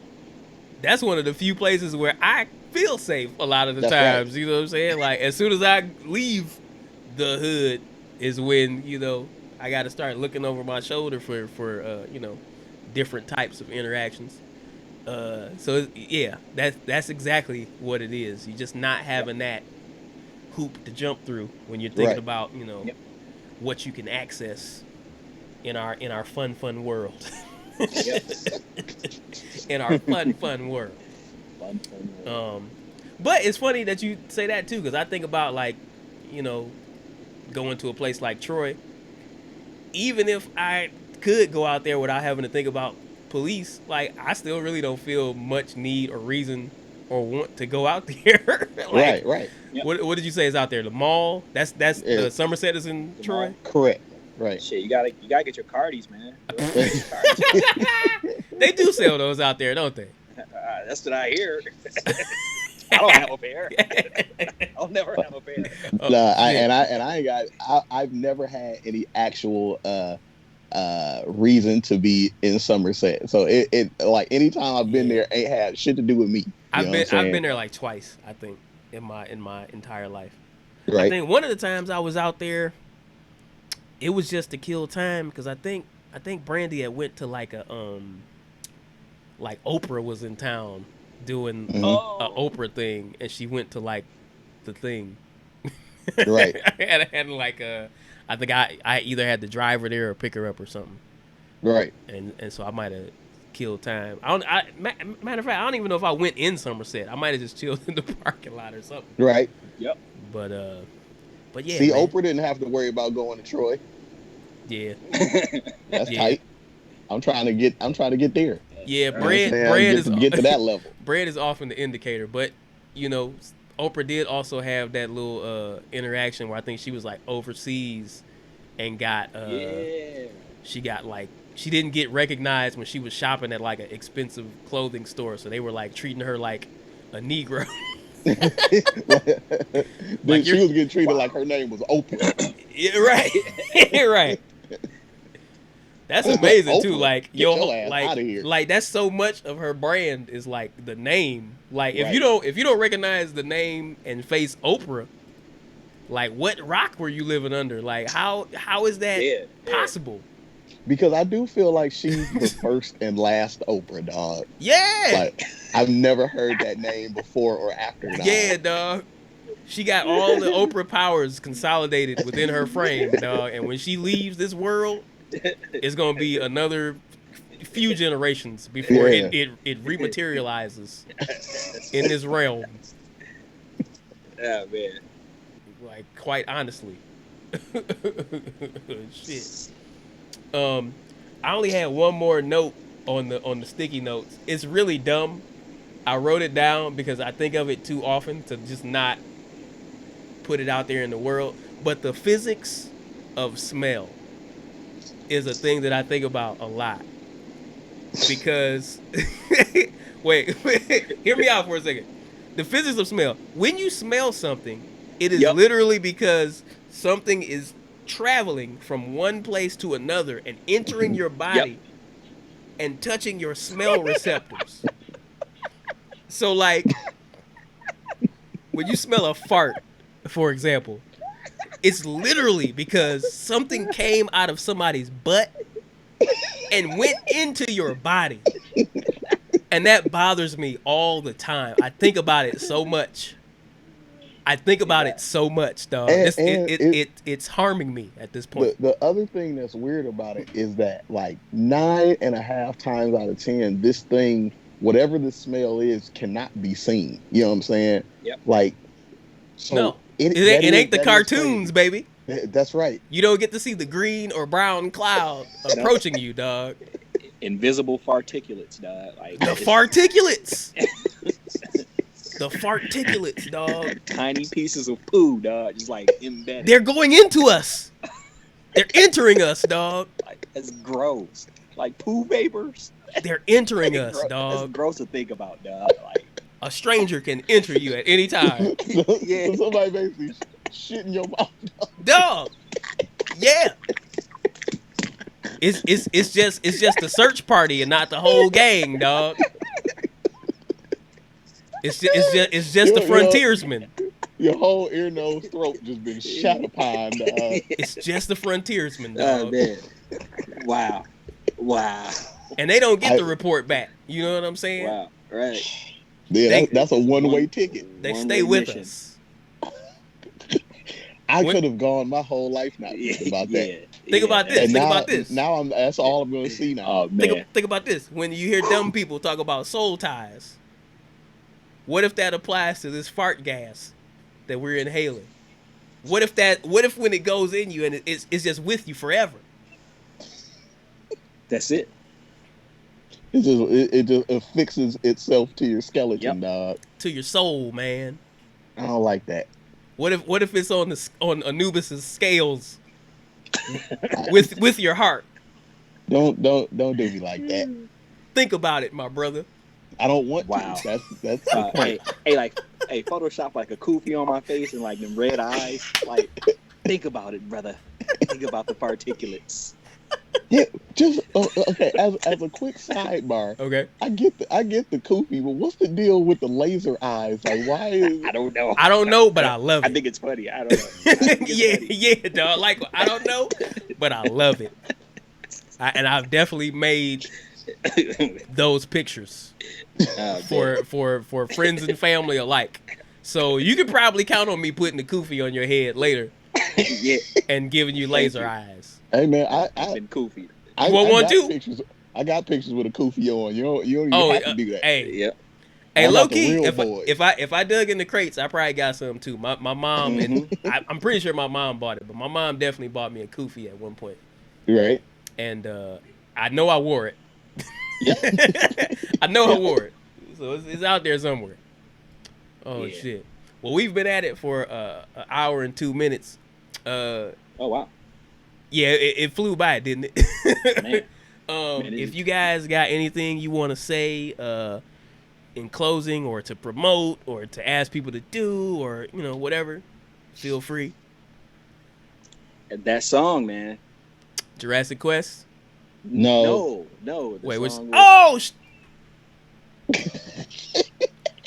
that's one of the few places where I feel safe a lot of the That's right. times. You know what I'm saying? Like, as soon as I leave the hood is when, you know, I got to start looking over my shoulder for you know, different types of interactions. So yeah, that's exactly what it is. You just not Yep. having that hoop to jump through when you're thinking Right. about, you know, Yep. what you can access in our fun world. Yep. In our fun world. Fun. Fun. But it's funny that you say that too, because I think about, like, you know, going to a place like Troy. Even if I could go out there without having to think about police, like, I still really don't feel much need or reason or want to go out there. Like, Right. Right. Yep. what did you say is out there? The mall? That's Yeah. the Somerset is in The Troy. mall. Correct. Right. Shit, you gotta get your cardies, man. You gotta get your cardies. They do sell those out there, don't they? That's what I hear. I don't have a pair. I'll never have a pair. Oh, Nah, shit. I ain't got. I've never had any actual reason to be in Somerset. So it like anytime I've been Yeah. there, ain't had shit to do with me. You know what I'm I've saying? been there like twice, I think, in my entire life. I Right. think one of the times I was out there, it was just to kill time, because I think Brandy had went to like a like Oprah was in town doing Mhm. a Oh. Oprah thing, and she went to like the thing. Right. and like I think I either had to drive her there or pick her up or something, Right. and so I might have killed time. Matter of fact, I don't even know if I went in Somerset. I might have just chilled in the parking lot or something. Right. Yep. But yeah, See, man. Oprah didn't have to worry about going to Troy. Yeah, That's Yeah. tight. I'm trying to get there. yeah. You know what I'm Bread saying? Get to that level. bread is often the indicator, but you know, Oprah did also have that little interaction where I think she was like overseas and got Yeah. she got like, she didn't get recognized when she was shopping at like an expensive clothing store, so they were like treating her like a Negro. Then she you're- was getting treated like her name was Oprah. Yeah, right. Right. That's amazing too. Oprah, Like, get yo, your ass like, outta here. like that's so much of her brand is like the name. Like, if Right. you don't recognize the name and face Oprah, like, what rock were you living under? Like, how is that Yeah. possible? Because I do feel like she's the first and last Oprah, dog. Yeah, Like I've never heard that name before or after. Dog. yeah, dog. She got all the Oprah powers consolidated within her frame, dog. And when she leaves this world, it's gonna be another few generations before Yeah. it rematerializes in this realm. Oh man. Like, quite honestly. Shit. I only had one more note on the sticky notes. It's really dumb. I wrote it down because I think of it too often to just not put it out there in the world. But the physics of smell is a thing that I think about a lot. Because wait, hear me out for a second. The physics of smell. When you smell something, it is literally because something is traveling from one place to another and entering your body and touching your smell receptors. So, like, when you smell a fart, for example, it's literally because something came out of somebody's butt and went into your body. And that bothers me all the time. I think about it so much. Dog. It's harming me at this point. The other thing that's weird about it is that, like, 9.5 times out of 10, this thing, whatever the smell is, cannot be seen. You know what I'm saying? Yep. Like, so no, it ain't the cartoons, baby. That's right. You don't get to see the green or brown cloud approaching you, dog. Invisible particulates, dog. Like, the farticulates. The farticulates, dog. Tiny pieces of poo, dog. Just like embedded. They're going into us. They're entering us, dog. Like, that's gross. Like poo vapors. They're entering us, dog. That's gross to think about, dog. Like, a stranger can enter you at any time. So somebody basically shit in your mouth, dog. Yeah. It's just the search party and not the whole gang, dog. It's just the frontiersmen. Your whole ear, nose, throat just been shot upon, dog. It's just the frontiersmen, dog. Oh man. Wow. And they don't get the report back. You know what I'm saying? Wow. Right. Yeah, that's a one-way ticket. They stay with us. I could have gone my whole life not thinking about that. Think about this. And think about this. Now that's all I'm going to see now. Oh, man. Think about this. When you hear dumb people talk about soul ties, what if that applies to this fart gas that we're inhaling? What if when it goes in you and it's just with you forever? That's it. It just affixes itself to your skeleton, dog. To your soul, man. I don't like that. What if it's on Anubis's scales with your heart? Don't do me like that. Think about it, my brother. I don't want to. That's the point. Hey, Photoshop like a kufi on my face and like them red eyes. Like, think about it, brother. Think about the particulates. Yeah, just okay. As a quick sidebar, okay. I get the kufi, but what's the deal with the laser eyes? Like, why is I don't know. I don't know, but I love it. I think it's funny. I don't know. Yeah, dog. Like, I don't know, but I love it. And I've definitely made those pictures for friends and family alike. So you could probably count on me putting the kufi on your head later. Yeah. And giving you laser eyes. Hey man, I've been kufi. You want one too? I got pictures with a kufi on. You don't even have to do that. Hey, yep. Hey, low key, if I dug in the crates, I probably got some too. My mom and I'm pretty sure my mom bought it, but my mom definitely bought me a kufi at one point. Right. And I know I wore it. Yep. I know I wore it, so it's out there somewhere. Oh shit! Well, we've been at it for an hour and 2 minutes. Oh wow. Yeah, it flew by, didn't it? Man. If you guys got anything you want to say in closing, or to promote, or to ask people to do, or whatever, feel free. That song, man. Jurassic Quest. No. Wait, which? Was... Oh!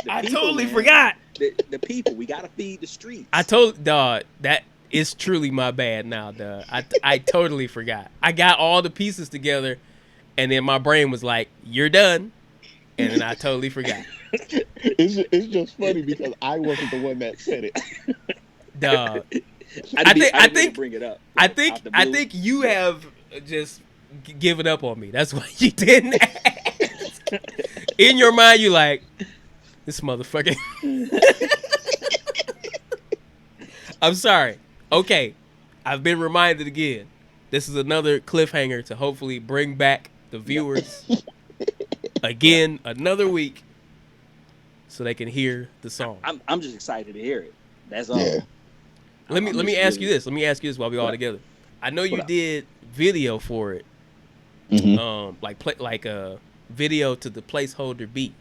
I totally forgot. The people, we gotta feed the streets. Dog, that is truly my bad now, dog. I totally forgot. I got all the pieces together, and then my brain was like, "You're done," and then I totally forgot. It's just funny because I wasn't the one that said it. Dog. I think bring it up. I think you have just given up on me. That's why you didn't ask. In your mind, you like, this motherfucker. I'm sorry. Okay, I've been reminded again. This is another cliffhanger to hopefully bring back the viewers again another week, so they can hear the song. I'm just excited to hear it. That's all. Yeah. Let me ask you this. Let me ask you this while we all What? together. I know you What up? did video for it. Mhm. Like a video to the placeholder beat.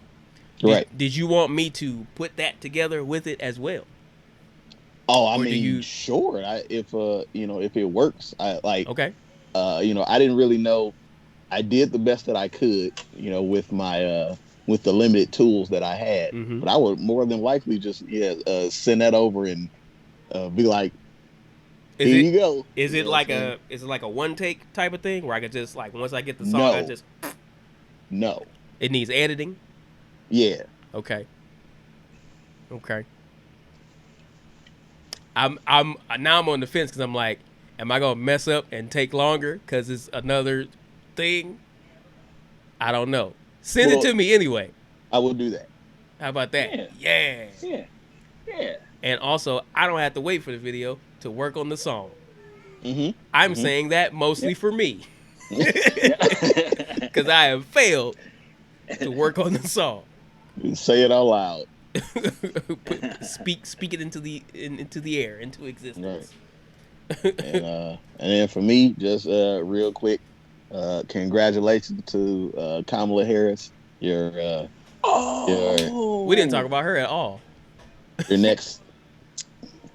Right. Did you want me to put that together with it as well? Oh, I Or do mean, you- sure. If if it works, I like. Okay. I didn't really know. I did the best that I could, with my with the limited tools that I had. Mm-hmm. But I would more than likely just send that over and be like, here you go. Is You it know what like I'm saying? is it like a one take type of thing where I could just like once I get the song I just No. it needs editing? Yeah. Okay. I'm now I'm on the fence because I'm like, am I gonna mess up and take longer because it's another thing? I don't know. Send it to me anyway. I will do that. How about that? Yeah. Yeah. And also, I don't have to wait for the video to work on the song. Mm-hmm. I'm saying that mostly for me because I have failed to work on the song. Say it out loud. Speak it into the air, into existence. Right. And then for me, just real quick, congratulations to Kamala Harris. We didn't talk about her at all. Your next,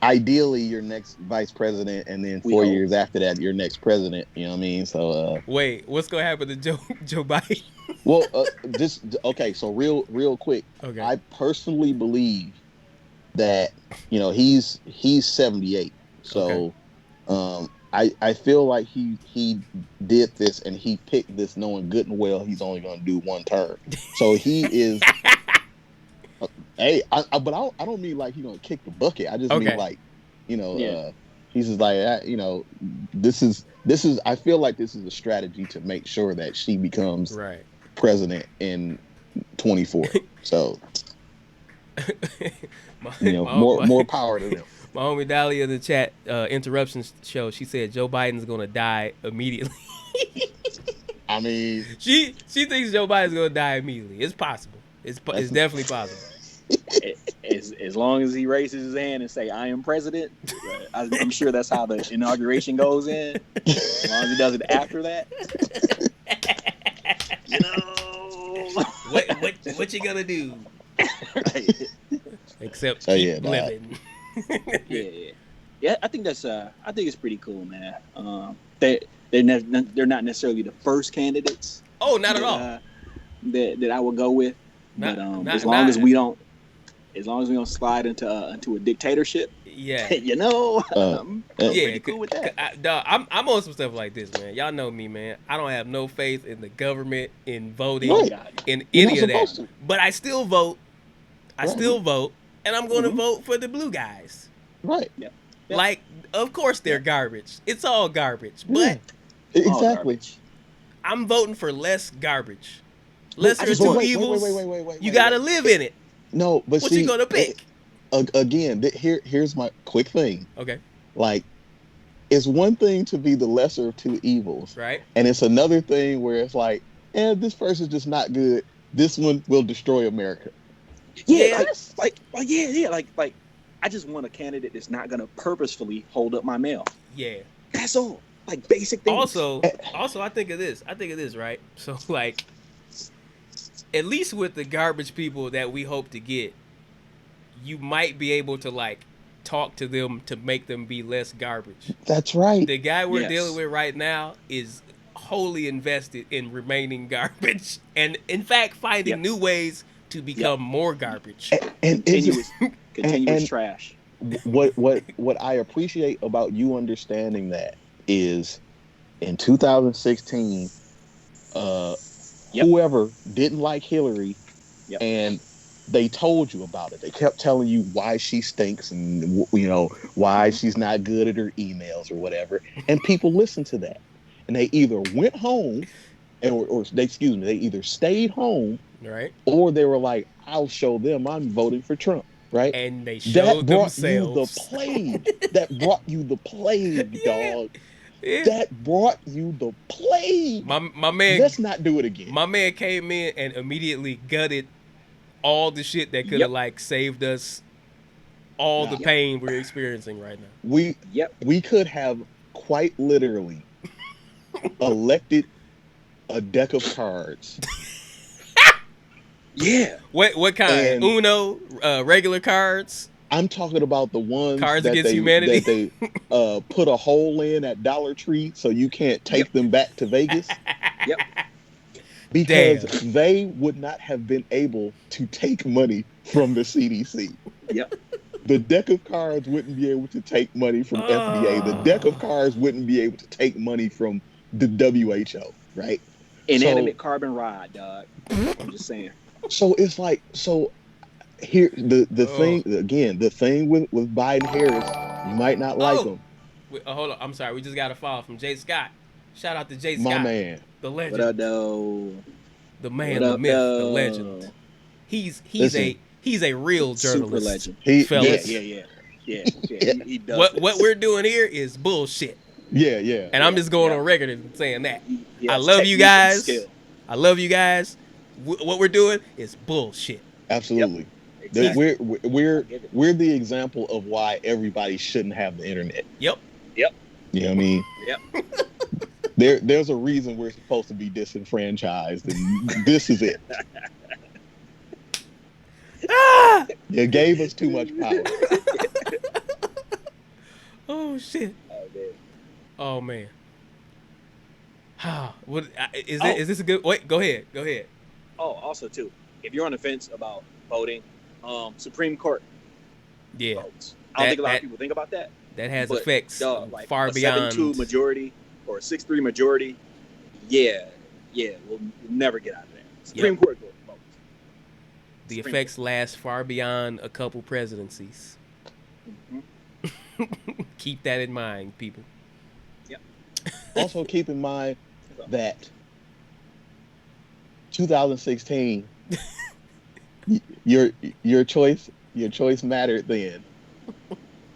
ideally, your next vice president, and then 4 years after that, your next president. You know what I mean? So, wait, what's gonna happen to Joe Biden? Well, okay. So real quick. Okay. I personally believe that he's 78. So, I feel like he did this and he picked this knowing good and well he's only going to do one term. So he is. Hey, but I don't mean like he's going to kick the bucket. I just mean like, he's just like this is. I feel like this is a strategy to make sure that she becomes president in 24. So more power to them. My homie Dahlia in the chat interruptions show, she said Joe Biden's gonna die immediately. I mean, she thinks Joe Biden's gonna die immediately. It's possible. It's definitely possible. As long as he raises his hand and say I am president, I'm sure that's how the inauguration goes in. As long as he does it after that, what you gonna do? Right. Except keep living. Yeah. I think it's pretty cool, man. They're not necessarily the first candidates. Oh, not at all. That I would go with, but as long as we don't slide into a dictatorship, I'm pretty cool with that. I'm on some stuff like this, man. Y'all know me, man. I don't have no faith in the government, in voting, in any of that. But I still vote. Still vote, and I'm going to vote for the blue guys. Right. Yeah. Like, of course they're garbage. It's all garbage. But exactly. Garbage. I'm voting for less garbage. Lesser of two evils. Wait, you got to live in it. No, but what you going to pick? Again, here's my quick thing. Okay. Like, it's one thing to be the lesser of two evils. Right. And it's another thing where it's like, this person's just not good. This one will destroy America. Yeah, like I just want a candidate that's not gonna purposefully hold up my mail. Yeah, that's all. Like basic things. Also, I think of this, right? So, like, at least with the garbage people that we hope to get, you might be able to like talk to them to make them be less garbage. That's right. The guy we're dealing with right now is wholly invested in remaining garbage, and in fact, finding new ways to become more garbage and continuous trash. What I appreciate about you understanding that is in 2016, whoever didn't like Hillary, and they told you about it. They kept telling you why she stinks and why she's not good at her emails or whatever, and people listened to that, and they either went home, or they either stayed home. Right. Or they were like, I'll show them I'm voting for Trump. right? And they That showed brought you the themselves. plague. That brought you the plague, Yeah. dog. Yeah. That brought you the plague. My man Let's not do it again. My man came in and immediately gutted all the shit that could have like saved us all the pain we're experiencing right now. We could have quite literally elected a deck of cards. Yeah. What kind? And Uno, regular cards, I'm talking about the ones Cards that Against Humanity. put a hole in at Dollar Tree so you can't take them back to Vegas. Yep. Because Damn. they would not have been able to take money from the CDC. Yep. The deck of cards wouldn't be able to take money from FDA. The deck of cards wouldn't be able to take money from the WHO, right? Inanimate carbon rod, dog. I'm just saying. So it's like, so here the thing again, the thing with Biden Harris, you might not like him. Wait, hold on, I'm sorry. We just got a follow from Jay Scott. Shout out to Jay My Scott, man, the legend, What up, though? the man, What the up, myth, though? the legend. He's Listen, a real journalist. Super legend. Fellas. Yeah. He does What we're doing here is bullshit. Yeah. And I'm just going on record and saying that. He I has love you technique and guys. skill. I love you guys. What we're doing is bullshit. Absolutely. Exactly. We're the example of why everybody shouldn't have the internet. Yep. You know what I mean? Yep. There's a reason we're supposed to be disenfranchised, and this is it. You gave us too much power. Oh shit. Oh man. What is it? Is this a good? Wait, go ahead. Oh, also too, if you're on the fence about voting, Supreme Court votes. I don't think a lot of people think about that. That has effects like far a beyond 7-2 majority or a 6-3 majority. Yeah, we'll never get out of that. Supreme Court votes. The effects last far beyond a couple presidencies. Mm-hmm. Keep that in mind, people. Yep. Also, keep in mind that 2016, your choice mattered then,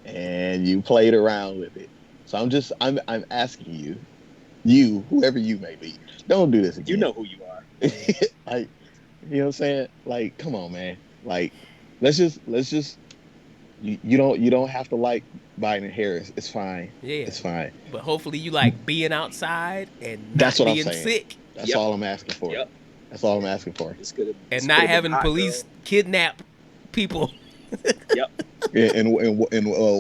and you played around with it. So I'm asking you, whoever you may be, don't do this again. You know who you are. Like, you know what I'm saying? Like, come on, man. Like, let's just you don't have to like Biden and Harris. It's fine. Yeah, it's fine. But hopefully you like being outside and that's not what being I'm saying. sick. That's all I'm asking for. Yep. That's all I'm asking for. And not having police kidnap people. Yep. In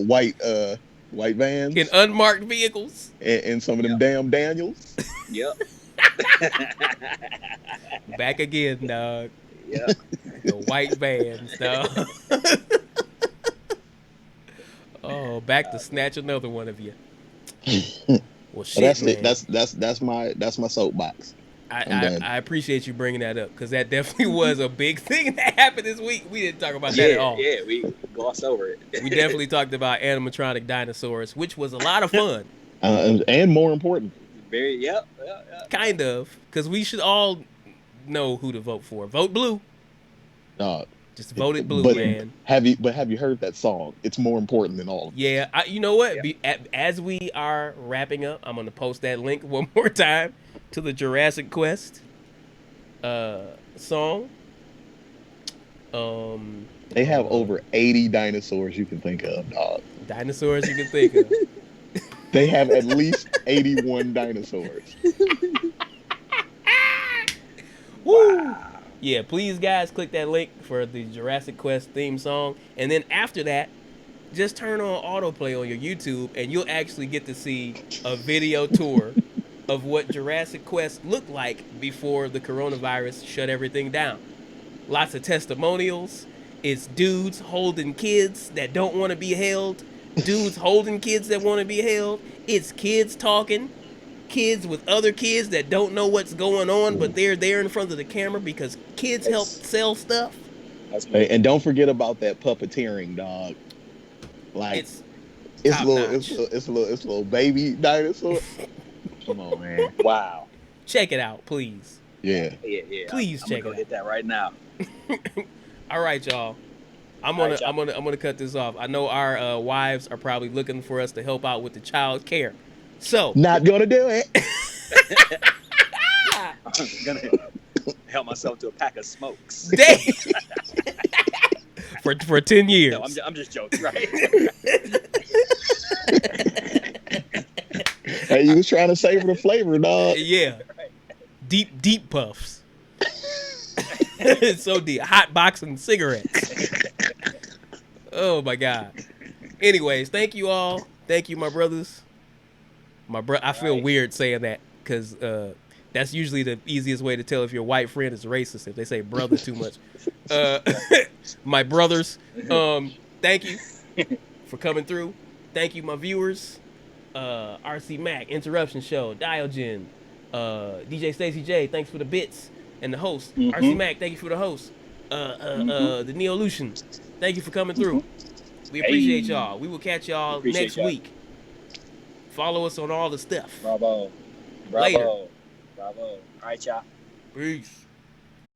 white vans. In unmarked vehicles. And some of them damn Daniels. Yep. Back again, dog. Yep. The white vans, dog. Oh, back to snatch another one of you. Well, shit, that's man. it. That's my soapbox. I appreciate you bringing that up, because that definitely was a big thing that happened this week. We didn't talk about that at all. Yeah, we glossed over it. We definitely talked about animatronic dinosaurs, which was a lot of fun. And more important. Yep. Kind of, because we should all know who to vote for. Vote blue. Just vote it blue, man. Have you heard that song? It's more important than all of them. Yeah, you know what? As we are wrapping up, I'm going to post that link one more time to the Jurassic Quest song. They have over 80 dinosaurs you can think of, dog. Dinosaurs you can think of. They have at least 81 dinosaurs. Woo! Wow. Yeah, please, guys, click that link for the Jurassic Quest theme song. And then after that, just turn on autoplay on your YouTube, and you'll actually get to see a video tour of what Jurassic Quest looked like before the coronavirus shut everything down. Lots of testimonials. It's dudes holding kids that don't want to be held. Dudes holding kids that want to be held. It's kids talking. Kids with other kids that don't know what's going on, but they're there in front of the camera because kids help sell stuff. Hey, and don't forget about that puppeteering, dog. Like it's a little baby dinosaur. Come on, man. Wow. Check it out, please. Yeah. Yeah. Please check it out. Hit that right now. All right, y'all. I'm All gonna right, y'all. I'm gonna cut this off. I know our wives are probably looking for us to help out with the child care. So Not gonna do it. I'm gonna help myself to a pack of smokes. Dang. for 10 years. No, I'm just joking, right? Hey, you was trying to savor the flavor, dog. Yeah. Right. Deep puffs. So deep. Hot boxing cigarettes. Oh my God. Anyways, thank you all. Thank you, my brothers. I feel Right. weird saying that because that's usually the easiest way to tell if your white friend is racist, if they say brother too much. My brothers, thank you for coming through. Thank you, my viewers. RC Mac, Interruption Show, Diogen, DJ Stacy J, thanks for the bits, and the host, RC Mac, thank you for the host. The Neolution, thank you for coming through. We appreciate y'all. We will catch y'all next week. Follow us on all the stuff. Bravo. Later. Bravo. All right, y'all. Peace.